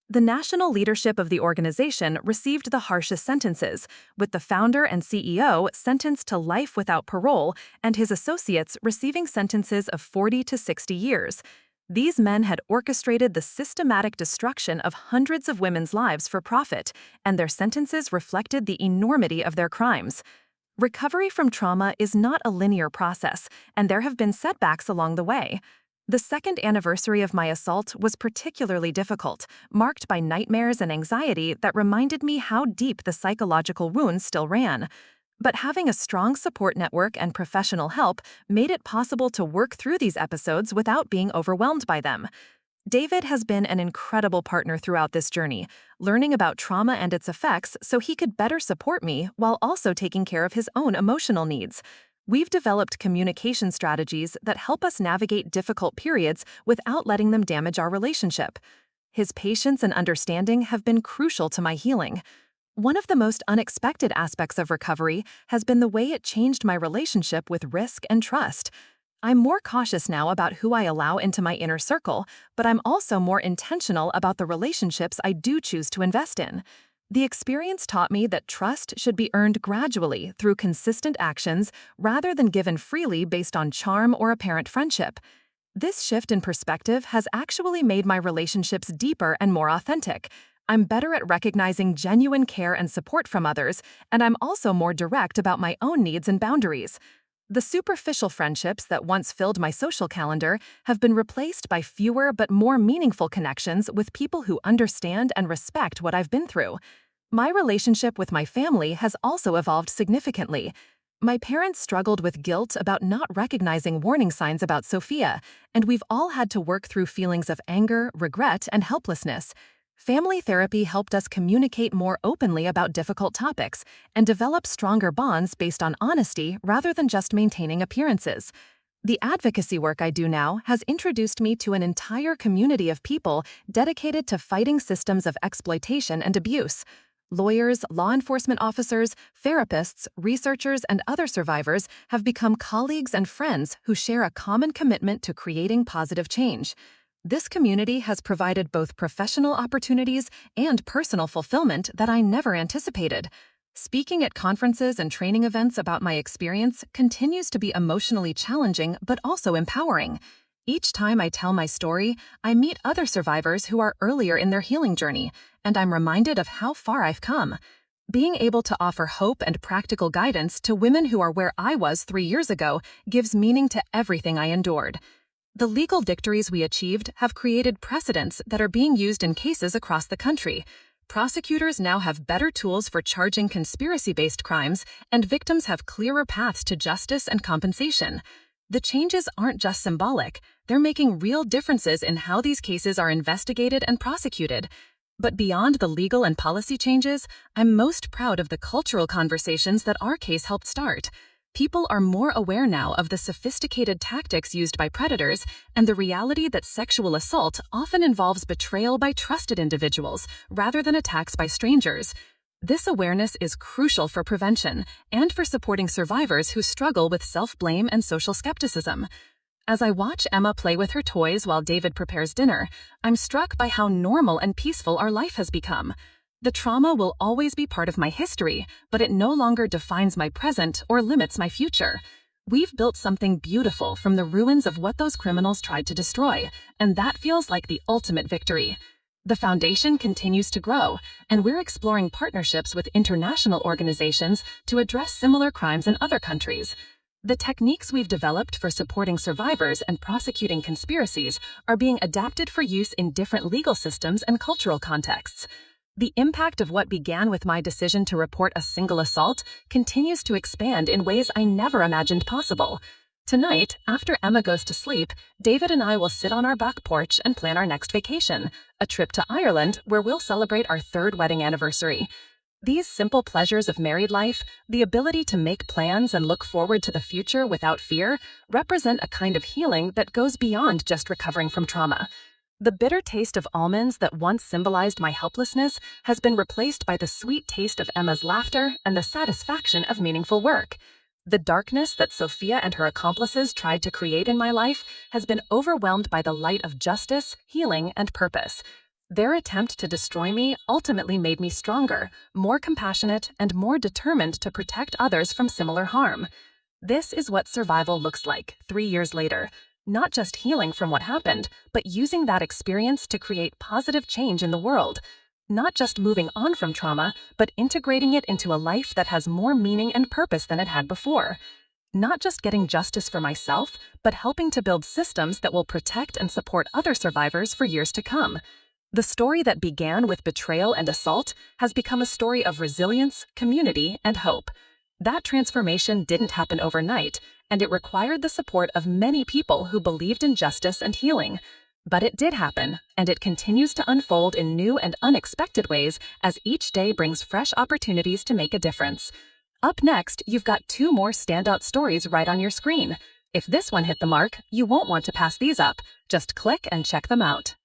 The national leadership of the organization received the harshest sentences, with the founder and CEO sentenced to life without parole and his associates receiving sentences of 40 to 60 years. These men had orchestrated the systematic destruction of hundreds of women's lives for profit, and their sentences reflected the enormity of their crimes. Recovery from trauma is not a linear process, and there have been setbacks along the way. The second anniversary of my assault was particularly difficult, marked by nightmares and anxiety that reminded me how deep the psychological wounds still ran. But having a strong support network and professional help made it possible to work through these episodes without being overwhelmed by them. David has been an incredible partner throughout this journey, learning about trauma and its effects so he could better support me while also taking care of his own emotional needs. We've developed communication strategies that help us navigate difficult periods without letting them damage our relationship. His patience and understanding have been crucial to my healing. One of the most unexpected aspects of recovery has been the way it changed my relationship with risk and trust. I'm more cautious now about who I allow into my inner circle, but I'm also more intentional about the relationships I do choose to invest in. The experience taught me that trust should be earned gradually through consistent actions rather than given freely based on charm or apparent friendship. This shift in perspective has actually made my relationships deeper and more authentic. I'm better at recognizing genuine care and support from others, and I'm also more direct about my own needs and boundaries. The superficial friendships that once filled my social calendar have been replaced by fewer but more meaningful connections with people who understand and respect what I've been through. My relationship with my family has also evolved significantly. My parents struggled with guilt about not recognizing warning signs about Sophia, and we've all had to work through feelings of anger, regret, and helplessness. Family therapy helped us communicate more openly about difficult topics and develop stronger bonds based on honesty rather than just maintaining appearances. The advocacy work I do now has introduced me to an entire community of people dedicated to fighting systems of exploitation and abuse. Lawyers, law enforcement officers, therapists, researchers, and other survivors have become colleagues and friends who share a common commitment to creating positive change. This community has provided both professional opportunities and personal fulfillment that I never anticipated. Speaking at conferences and training events about my experience continues to be emotionally challenging but also empowering. Each time I tell my story, I meet other survivors who are earlier in their healing journey, and I'm reminded of how far I've come. Being able to offer hope and practical guidance to women who are where I was 3 years ago gives meaning to everything I endured. The legal victories we achieved have created precedents that are being used in cases across the country. Prosecutors now have better tools for charging conspiracy-based crimes, and victims have clearer paths to justice and compensation. The changes aren't just symbolic, they're making real differences in how these cases are investigated and prosecuted. But beyond the legal and policy changes, I'm most proud of the cultural conversations that our case helped start. People are more aware now of the sophisticated tactics used by predators and the reality that sexual assault often involves betrayal by trusted individuals rather than attacks by strangers. This awareness is crucial for prevention and for supporting survivors who struggle with self-blame and social skepticism. As I watch Emma play with her toys while David prepares dinner, I'm struck by how normal and peaceful our life has become. The trauma will always be part of my history, but it no longer defines my present or limits my future. We've built something beautiful from the ruins of what those criminals tried to destroy, and that feels like the ultimate victory. The foundation continues to grow, and we're exploring partnerships with international organizations to address similar crimes in other countries. The techniques we've developed for supporting survivors and prosecuting conspiracies are being adapted for use in different legal systems and cultural contexts. The impact of what began with my decision to report a single assault continues to expand in ways I never imagined possible. Tonight, after Emma goes to sleep, David and I will sit on our back porch and plan our next vacation, a trip to Ireland where we'll celebrate our 3rd wedding anniversary. These simple pleasures of married life, the ability to make plans and look forward to the future without fear, represent a kind of healing that goes beyond just recovering from trauma. The bitter taste of almonds that once symbolized my helplessness has been replaced by the sweet taste of Emma's laughter and the satisfaction of meaningful work. The darkness that Sophia and her accomplices tried to create in my life has been overwhelmed by the light of justice, healing, and purpose. Their attempt to destroy me ultimately made me stronger, more compassionate, and more determined to protect others from similar harm. This is what survival looks like 3 years later. Not just healing from what happened, but using that experience to create positive change in the world. Not just moving on from trauma, but integrating it into a life that has more meaning and purpose than it had before. Not just getting justice for myself, but helping to build systems that will protect and support other survivors for years to come. The story that began with betrayal and assault has become a story of resilience, community, and hope. That transformation didn't happen overnight, and it required the support of many people who believed in justice and healing. But it did happen, and it continues to unfold in new and unexpected ways as each day brings fresh opportunities to make a difference. Up next, you've got 2 more standout stories right on your screen. If this one hit the mark, you won't want to pass these up. Just click and check them out.